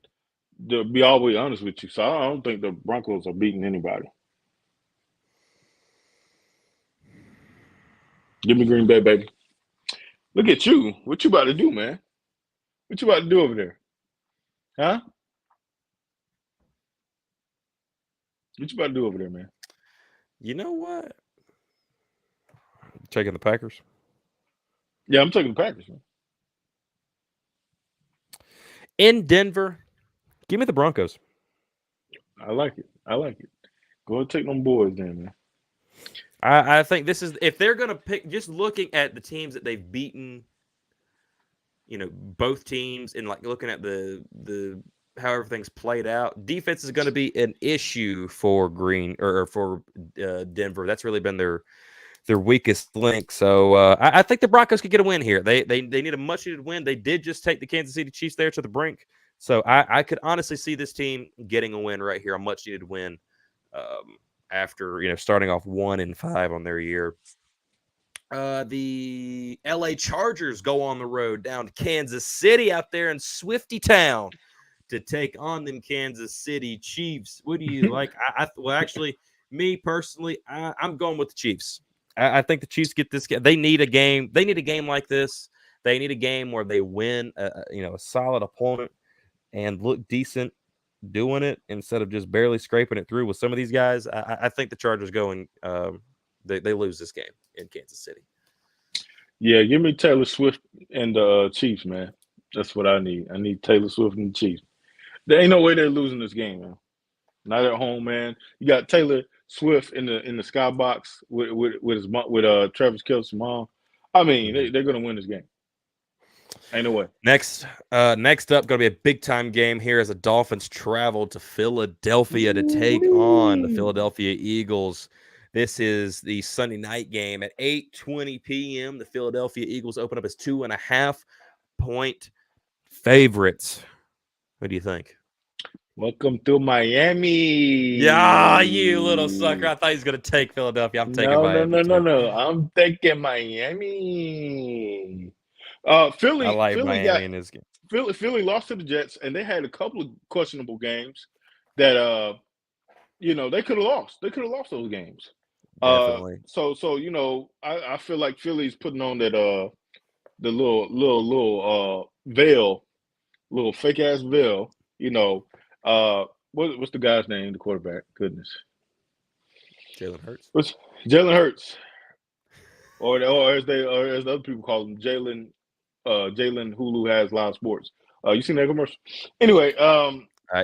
to be all the way honest with you. So I don't think the Broncos are beating anybody. Give me Green Bay, baby. Look at you. What you about to do, man? What you about to do over there? Huh? What you about to do over there, man? You know what? Taking the Packers. Yeah, I'm taking the Packers, man. In Denver, give me the Broncos. I like it. I like it. Go and take them boys then, man. I think this is, if they're going to pick, just looking at the teams that they've beaten, both teams, and like looking at the how everything's played out, defense is going to be an issue for for Denver. That's really been their weakest link. So I think the Broncos could get a win here. They need a much needed win. They did just take the Kansas City Chiefs there to the brink. So I could honestly see this team getting a win right here, a much needed win, after starting off 1-5 on their year. The LA Chargers go on the road down to Kansas City out there in Swifty Town to take on them Kansas City Chiefs. What do you like? Well, actually, me personally, I'm going with the Chiefs. I think the Chiefs get this game. They need a game. They need a game like this. They need a game where they win, a solid opponent and look decent doing it instead of just barely scraping it through with some of these guys. I think the Chargers going. They lose this game in Kansas City. Yeah, give me Taylor Swift and the Chiefs, man. That's what I need. I need Taylor Swift and the Chiefs. There ain't no way they're losing this game, man. Not at home, man. You got Taylor Swift in the skybox with Travis Kelce's mom. I mean, they're gonna win this game. Ain't no way. Next up, going to be a big time game here as the Dolphins travel to Philadelphia to take on the Philadelphia Eagles. This is the Sunday night game at 8:20 p.m. The Philadelphia Eagles open up as 2.5-point favorites. What do you think? Welcome to Miami. Yeah, you little sucker. I thought he was going to take Philadelphia. I'm taking Miami. No. I'm taking Miami. I Philly like Miami in this game. Philly lost to the Jets, and they had a couple of questionable games that they could have lost. They could have lost those games. Definitely. So I feel like Philly's putting on that the little veil, little fake ass veil. What's the guy's name? The quarterback. Goodness. Jalen Hurts. What's Jalen Hurts, or as the other people call him, Jalen Hulu has live sports. You seen that commercial? Anyway,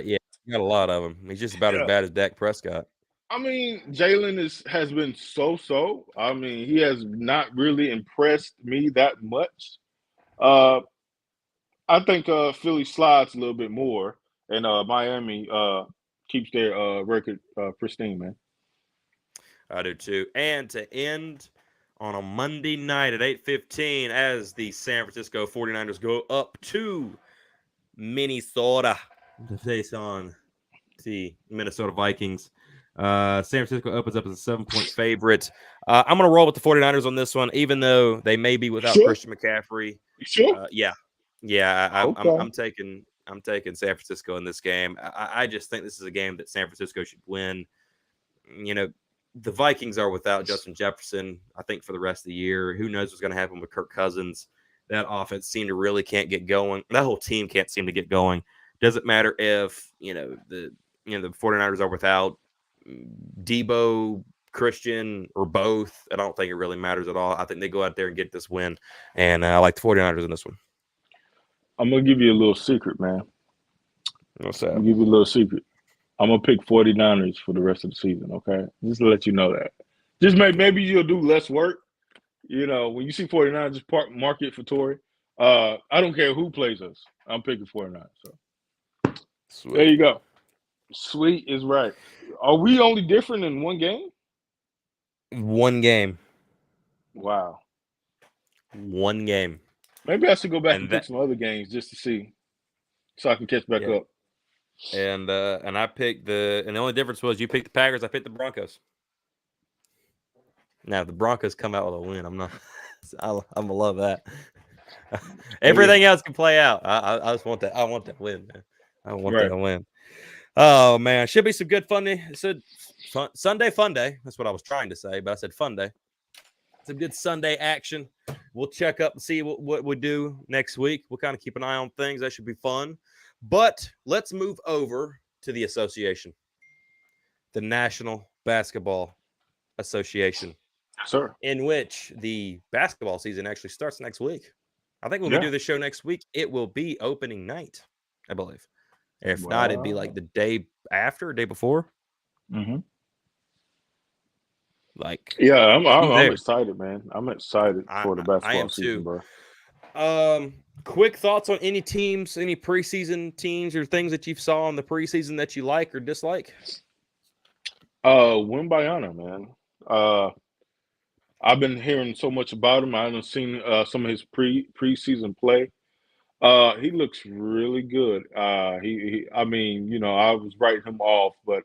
Yeah, got a lot of them. He's just about as yeah. bad as Dak Prescott. I mean, Jalen has been so. I mean, he has not really impressed me that much. I think Philly slides a little bit more, and Miami keeps their record pristine, man. I do too. And to end on a Monday night at 8:15 as the San Francisco 49ers go up to Minnesota to face on the Minnesota Vikings. San Francisco opens up as a 7-point favorite. I'm going to roll with the 49ers on this one, even though they may be without Sure. Christian McCaffrey. You sure? Yeah. I'm taking San Francisco in this game. I just think this is a game that San Francisco should win. The Vikings are without Justin Jefferson, I think, for the rest of the year. Who knows what's going to happen with Kirk Cousins? That offense can't get going. That whole team can't seem to get going. Doesn't matter if the 49ers are without Debo, Christian, or both. I don't think it really matters at all. I think they go out there and get this win, and I like the 49ers in this one. I'm gonna give you a little secret, man. What's that? I'm gonna give you a little secret. I'm gonna pick 49ers for the rest of the season. Okay, just to let you know that. Just maybe you'll do less work. When you see 49ers, just mark it for Torrey. I don't care who plays us. I'm picking 49ers. So Sweet. There you go. Sweet is right. Are we only different in one game? One game. Wow. One game. Maybe I should go back and pick some other games just to see, so I can catch back up. And I picked the only difference was you picked the Packers, I picked the Broncos. Now if the Broncos come out with a win, I'm gonna love that. Everything else can play out. I just want that. I want that win, man. I want that win. Oh man, should be some good fun day. Sunday fun day. That's what I was trying to say, but I said fun day. Some good Sunday action. We'll check up and see what we do next week. We'll kind of keep an eye on things. That should be fun. But let's move over to the association, the National Basketball Association. Sir. In which the basketball season actually starts next week. I think when we do this show next week, it will be opening night, I believe. If not, it'd be like the day after, day before. Mm-hmm. I'm excited, man. I'm excited for the basketball season, bro. Quick thoughts on any teams, any preseason teams or things that you saw in the preseason that you like or dislike? Wimbayana, man. I've been hearing so much about him. I haven't seen some of his preseason play. He looks really good. I was writing him off, but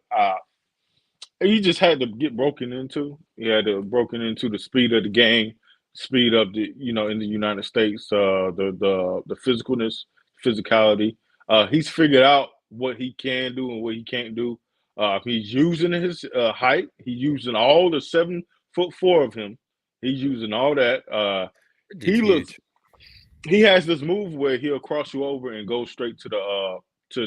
he just had to get broken into. He had to broken into the speed of the game, speed of the in the United States, the physicality. He's figured out what he can do and what he can't do. He's using his height. He's using all the 7'4" of him. He's using all that. He has this move where he'll cross you over and go straight to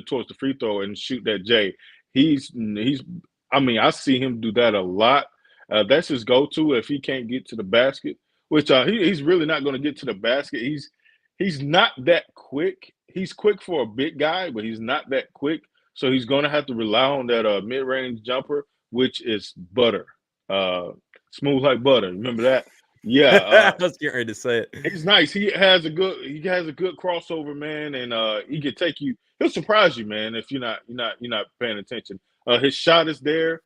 towards the free throw and shoot that J. I see him do that a lot. That's his go-to if he can't get to the basket, which he's really not going to get to the basket. He's not that quick. He's quick for a big guy, but he's not that quick. So he's going to have to rely on that mid-range jumper, which is butter. Smooth like butter. Remember that? Yeah. I was getting ready to say it. He's nice. He has a good crossover, man, and he could take you. He'll surprise you, man, if you're not paying attention. His shot is there.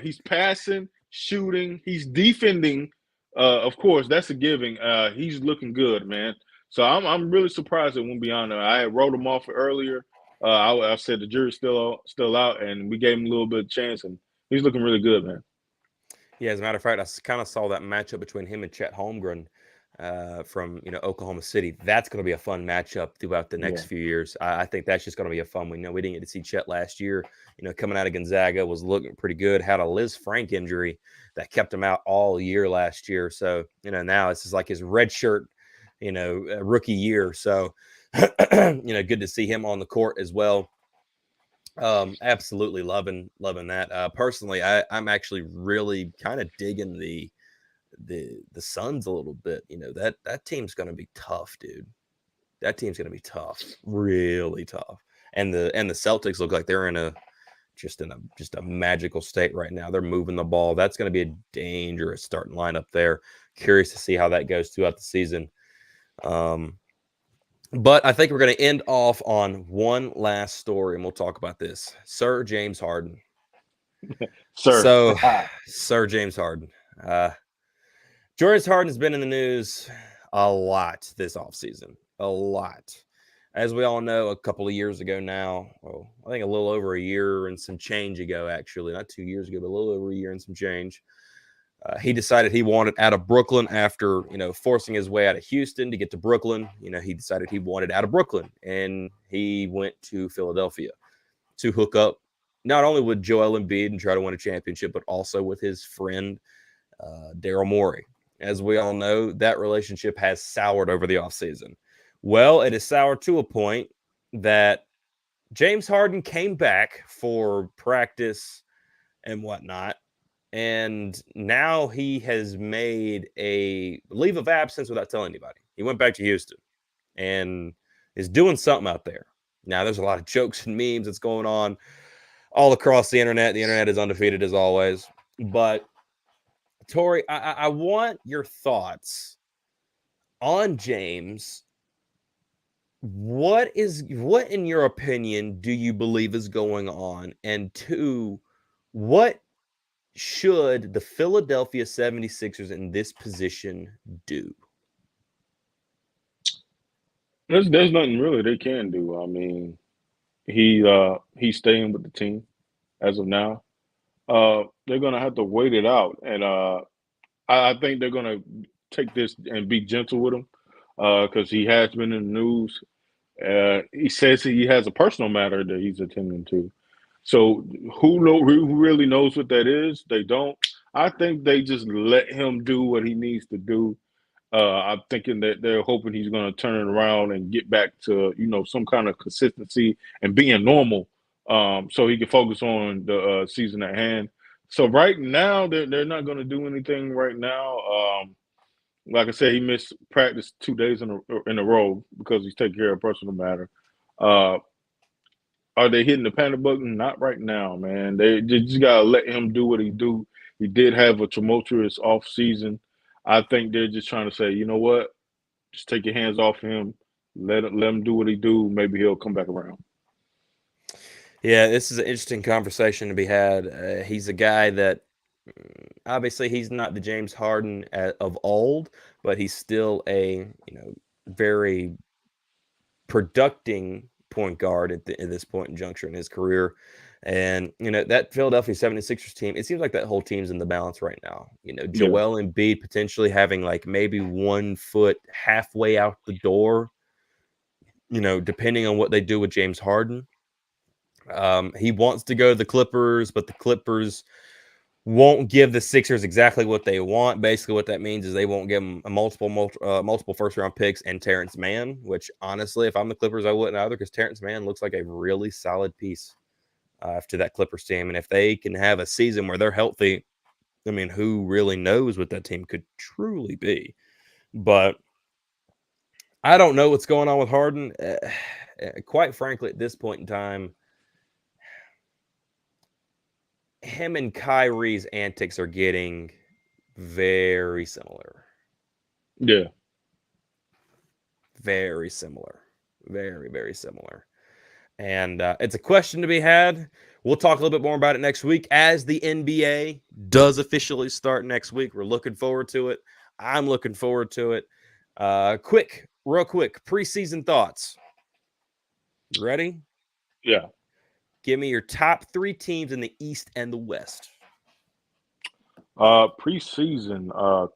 He's passing, shooting. He's defending. Of course, that's a giving. He's looking good, man. So I'm really surprised at Wimbayana. I wrote him off earlier. I said the jury's still out, and we gave him a little bit of chance, and he's looking really good, man. Yeah, as a matter of fact, I kind of saw that matchup between him and Chet Holmgren from Oklahoma City. That's going to be a fun matchup throughout the next few years. I think that's just going to be a fun one. We didn't get to see Chet last year. Coming out of Gonzaga, was looking pretty good. Had a Liz Frank injury that kept him out all year last year. So now this is like his red shirt, rookie year. So good to see him on the court as well. Absolutely loving that. Personally, I'm actually really kind of digging the Suns a little bit. That team's going to be tough, dude. That team's going to be tough, really tough. And the Celtics look like they're in a magical state right now. They're moving the ball. That's going to be a dangerous starting lineup there. Curious to see how that goes throughout the season. But I think we're going to end off on one last story, and we'll talk about this. Sir James Harden. Sir James Harden. James Harden has been in the news a lot this offseason. A lot. As we all know, a couple of years ago now, well, I think a little over a year and some change ago, actually, not 2 years ago, but a little over a year and some change, he decided he wanted out of Brooklyn after, forcing his way out of Houston to get to Brooklyn. He decided he wanted out of Brooklyn, and he went to Philadelphia to hook up not only with Joel Embiid and try to win a championship, but also with his friend, Daryl Morey. As we all know, that relationship has soured over the offseason. Well, it is soured to a point that James Harden came back for practice and whatnot, and now he has made a leave of absence without telling anybody. He went back to Houston and is doing something out there. Now, there's a lot of jokes and memes that's going on all across the internet. The internet is undefeated as always. But, Torrey, I want your thoughts on James. What, in your opinion, do you believe is going on? And two, what should the Philadelphia 76ers in this position do? There's nothing really they can do. I mean, he's staying with the team as of now. They're gonna have to wait it out, and I think they're gonna take this and be gentle with him because he has been in the news. He says he has a personal matter that he's attending to. So who really knows what that is? They don't. I think they just let him do what he needs to do. I'm thinking that they're hoping he's going to turn it around and get back to some kind of consistency and being normal, so he can focus on the season at hand. So right now they're not going to do anything right now. Like I said, he missed practice 2 days in a row because he's taking care of a personal matter. Uh, are they hitting the panic button? Not right now, man. They just gotta let him do what he do. He did have a tumultuous off season. I think they're just trying to say, you know what? Just take your hands off him. Let him do what he do. Maybe he'll come back around. Yeah, this is an interesting conversation to be had. He's a guy that obviously he's not the James Harden of old, but he's still a very producing point guard at this point in juncture in his career. And, that Philadelphia 76ers team, it seems like that whole team's in the balance right now. Joel Embiid potentially having like maybe 1 foot halfway out the door, depending on what they do with James Harden. He wants to go to the Clippers, but the Clippers won't give the Sixers exactly what they want. Basically, what that means is they won't give them a multiple first-round picks and Terrence Mann, which honestly, if I'm the Clippers, I wouldn't either because Terrence Mann looks like a really solid piece to that Clippers team. And if they can have a season where they're healthy, I mean, who really knows what that team could truly be? But I don't know what's going on with Harden. Quite frankly, at this point in time, him and Kyrie's antics are getting very similar. Yeah. Very similar. Very, very similar. And it's a question to be had. We'll talk a little bit more about it next week as the NBA does officially start next week. We're looking forward to it. I'm looking forward to it. Real quick, preseason thoughts. You ready? Yeah. Give me your top 3 teams in the East and the West. Preseason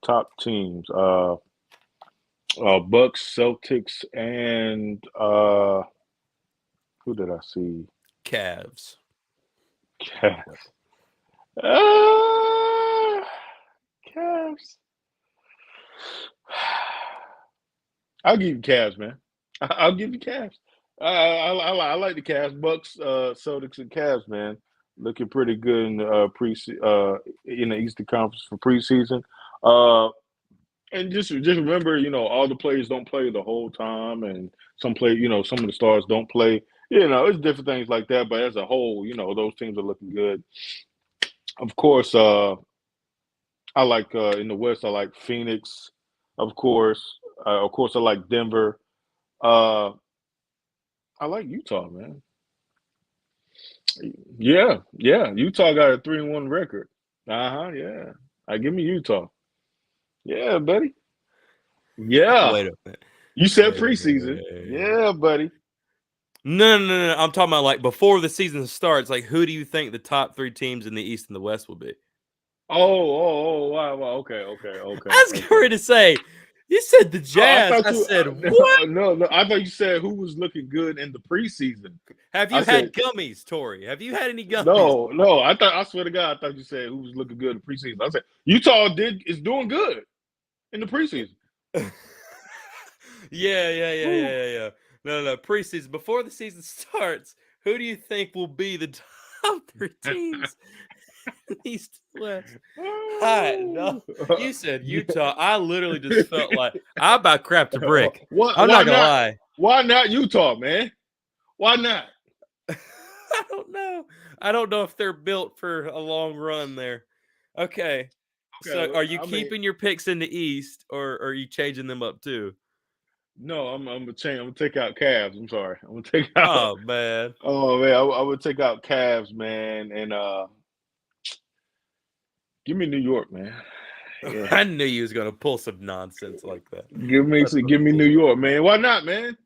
top teams. Bucks, Celtics, and who did I see? Cavs. Cavs. Cavs. I'll give you Cavs, man. I'll give you Cavs. I like the Cavs, Bucks, Celtics, and Cavs, man. Looking pretty good in the in the Eastern Conference for preseason. And just remember, all the players don't play the whole time, and some some of the stars don't play. It's different things like that. But as a whole, those teams are looking good. Of course, I like in the West. I like Phoenix. Of course, I like Denver. I like Utah, man. Yeah. Utah got a 3-1 record. Yeah. Give me Utah. Yeah, buddy. Yeah. Wait a minute. You said preseason. Yeah, buddy. No. I'm talking about like before the season starts. Like, who do you think the top 3 teams in the East and the West will be? Wow. Okay. I was going to say, you said the Oh, I Jazz. thought I you. said, what? No. I thought you said who was looking good in the preseason. Have I you had said gummies, Torrey? Have you had any gummies? no. I swear to God, I thought you said who was looking good in the preseason. I said Utah is doing good in the preseason. Yeah. No. Preseason. Before the season starts, who do you think will be the top 3 teams in the East and West? Hi, no. You said Utah. I literally just felt like I about crapped a brick. I'm Why not gonna not? lie. Why not Utah, man? Why not? I don't know. I don't know if they're built for a long run there. Okay. Okay, So are you I mean, keeping your picks in the East or are you changing them up too? no, I'm gonna change. I'm gonna take out Cavs. I'm sorry. I'm gonna take out. Oh man. Oh man, I would take out Cavs, man, and give me New York, man. Yeah, I knew you was gonna pull some nonsense like that. give me New York, man. Why not, man?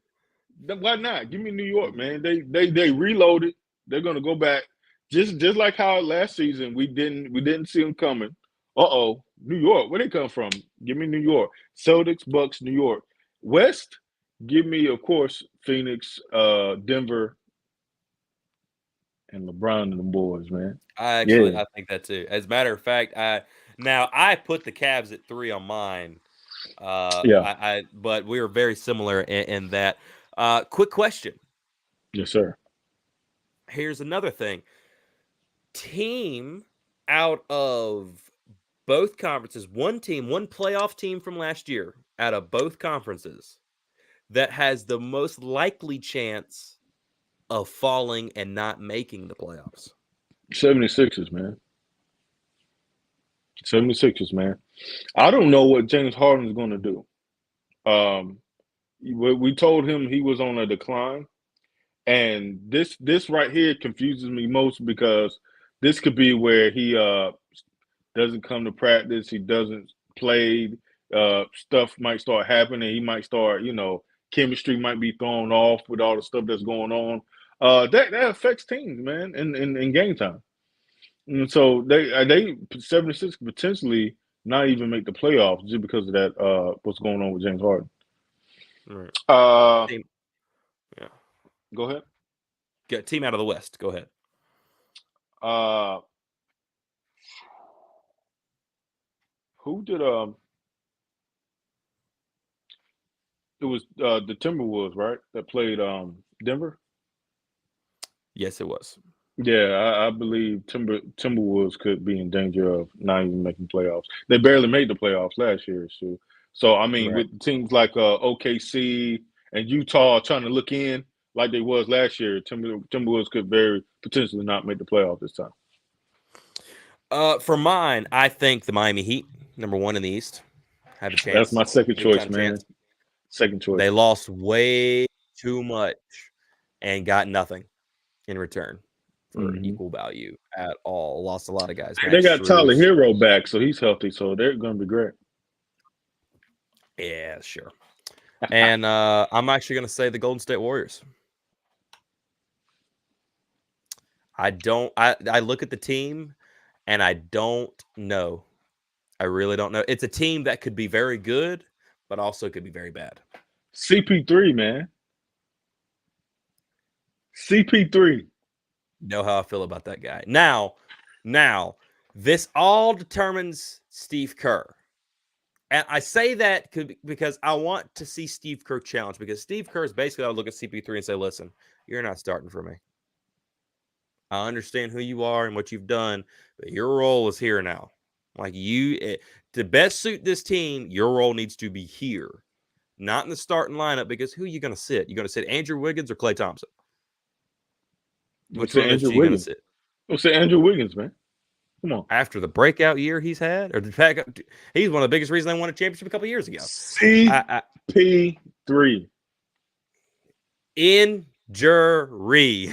Why not? Give me New York, man. They reloaded. They're gonna go back, just like how last season we didn't see them coming. New York. Where they come from? Give me New York. Celtics, Bucks, New York. West. Give me, of course, Phoenix, Denver, and LeBron and the boys, man. I Yeah, think that too. As a matter of fact, I put the Cavs at 3 on mine. yeah, But we were very similar in that. Quick question. yes, sir. Here's another thing. Team out of both conferences, one playoff team from last year out of both conferences that has the most likely chance of falling and not making the playoffs. 76ers, man. 76ers, man. I don't know what James Harden is going to do. Um, we told him he was on a decline. And this right here confuses me most because this could be where he doesn't come to practice, he doesn't play, stuff might start happening, he might start, chemistry might be thrown off with all the stuff that's going on. That affects teams, man, in game time. And so they 76 potentially not even make the playoffs just because of that what's going on with James Harden. Right. Uh Team, yeah. Go ahead. Team out of the West. Go ahead. Uh who did it was the Timberwolves, right? That played Denver. Yes, it was. Yeah, I believe Timberwolves could be in danger of not even making playoffs. They barely made the playoffs last year, so I mean, Right. with teams like OKC and Utah trying to look in like they was last year, Timberwolves could very potentially not make the playoffs this time. For mine, I think the Miami Heat, number 1 in the East, have a That's chance. my second Any choice, kind of man. chance. Second choice. They lost way too much and got nothing in return for Hmm. equal value at all. Lost a lot of guys. Hey, they Max got Tyler Strus. Hero back, so he's healthy, so they're going to be great. Yeah, sure. And I'm actually going to say the Golden State Warriors. I look at the team and I don't know. I really don't know. It's a team that could be very good, but also could be very bad. CP3, man. CP3. You know how I feel about that guy. Now, this all determines Steve Kerr. And I say that because I want to see Steve Kerr challenge, because Steve Kerr is basically, I would look at CP3 and say, listen, you're not starting for me. I understand who you are and what you've done, but your role is here now. Like to best suit this team, your role needs to be here, not in the starting lineup, because who are you going to sit? You going to sit Andrew Wiggins or Klay Thompson? Which one of those Andrew two are you going to Wiggins. sit? We'll say Andrew Wiggins, man. Come on. After the breakout year he's had, or the fact he's one of the biggest reasons they won a championship a couple years ago. CP3. Injury.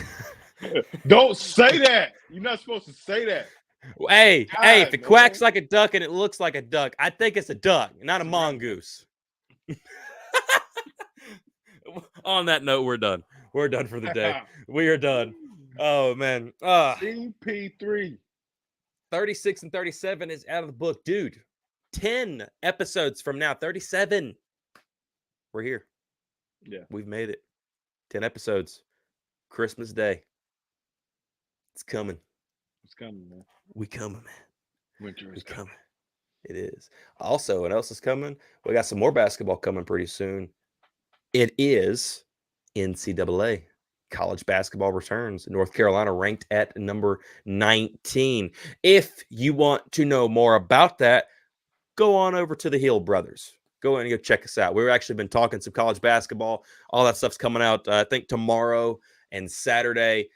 Don't say that. You're not supposed to say that. Hey, God, if it man. quacks like a duck and it looks like a duck, I think it's a duck, not a mongoose. On that note, we're done. We're done for the day. We are done. Oh, man. CP3. 36 and 37 is out of the book. Dude, 10 episodes from now, 37. We're here. Yeah. We've made it. 10 episodes. Christmas Day. It's coming. It's coming, man. We coming, man. Winter is coming. It is. Also, what else is coming? We got some more basketball coming pretty soon. It is NCAA. College basketball returns. North Carolina ranked at number 19. If you want to know more about that, go on over to the Hill Brothers. Go in and go check us out. We've actually been talking some college basketball. All that stuff's coming out, I think, tomorrow and Saturday.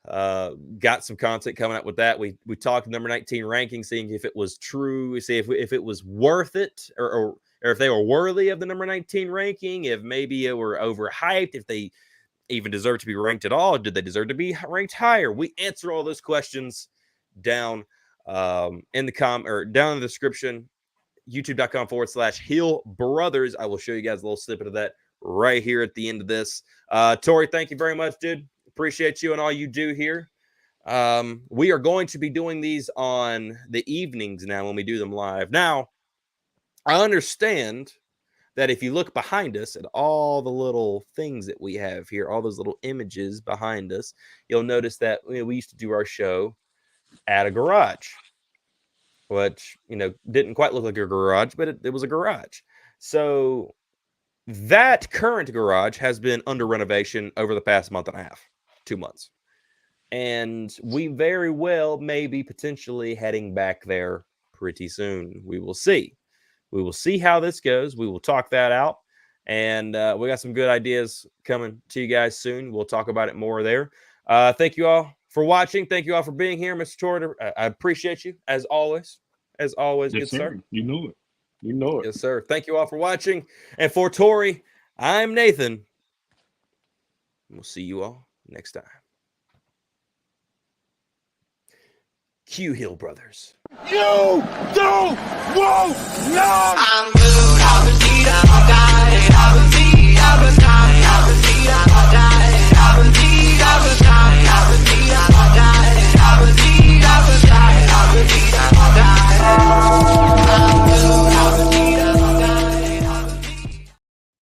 Got some content coming out with that. We talked number 19 ranking, seeing if it was true, see if it was worth it, or if they were worthy of the number 19 ranking, if maybe it were overhyped, if they even deserve to be ranked at all. Did they deserve to be ranked higher? We answer all those questions down in the description, youtube.com/Hill Brothers. I will show you guys a little snippet of that right here at the end of this. Torrey, thank you very much, dude. Appreciate you and all you do here. We are going to be doing these on the evenings now when we do them live. Now, I understand that if you look behind us at all the little things that we have here, all those little images behind us, you'll notice that we used to do our show at a garage, which, didn't quite look like a garage, but it was a garage. So that current garage has been under renovation over the past month and a half, 2 months. And we very well may be potentially heading back there pretty soon. We will see. We will see how this goes. We will talk that out. And we got some good ideas coming to you guys soon. We'll talk about it more there. Thank you all for watching. Thank you all for being here, Mr. Torrey. I appreciate you, as always. As always, yes, good sir. You knew it. You know it. Yes, sir. Thank you all for watching. And for Torrey, I'm Nathan. We'll see you all next time. Q Hill Brothers. You don't want no. I'm good. I was need. I got it. I was need. I was got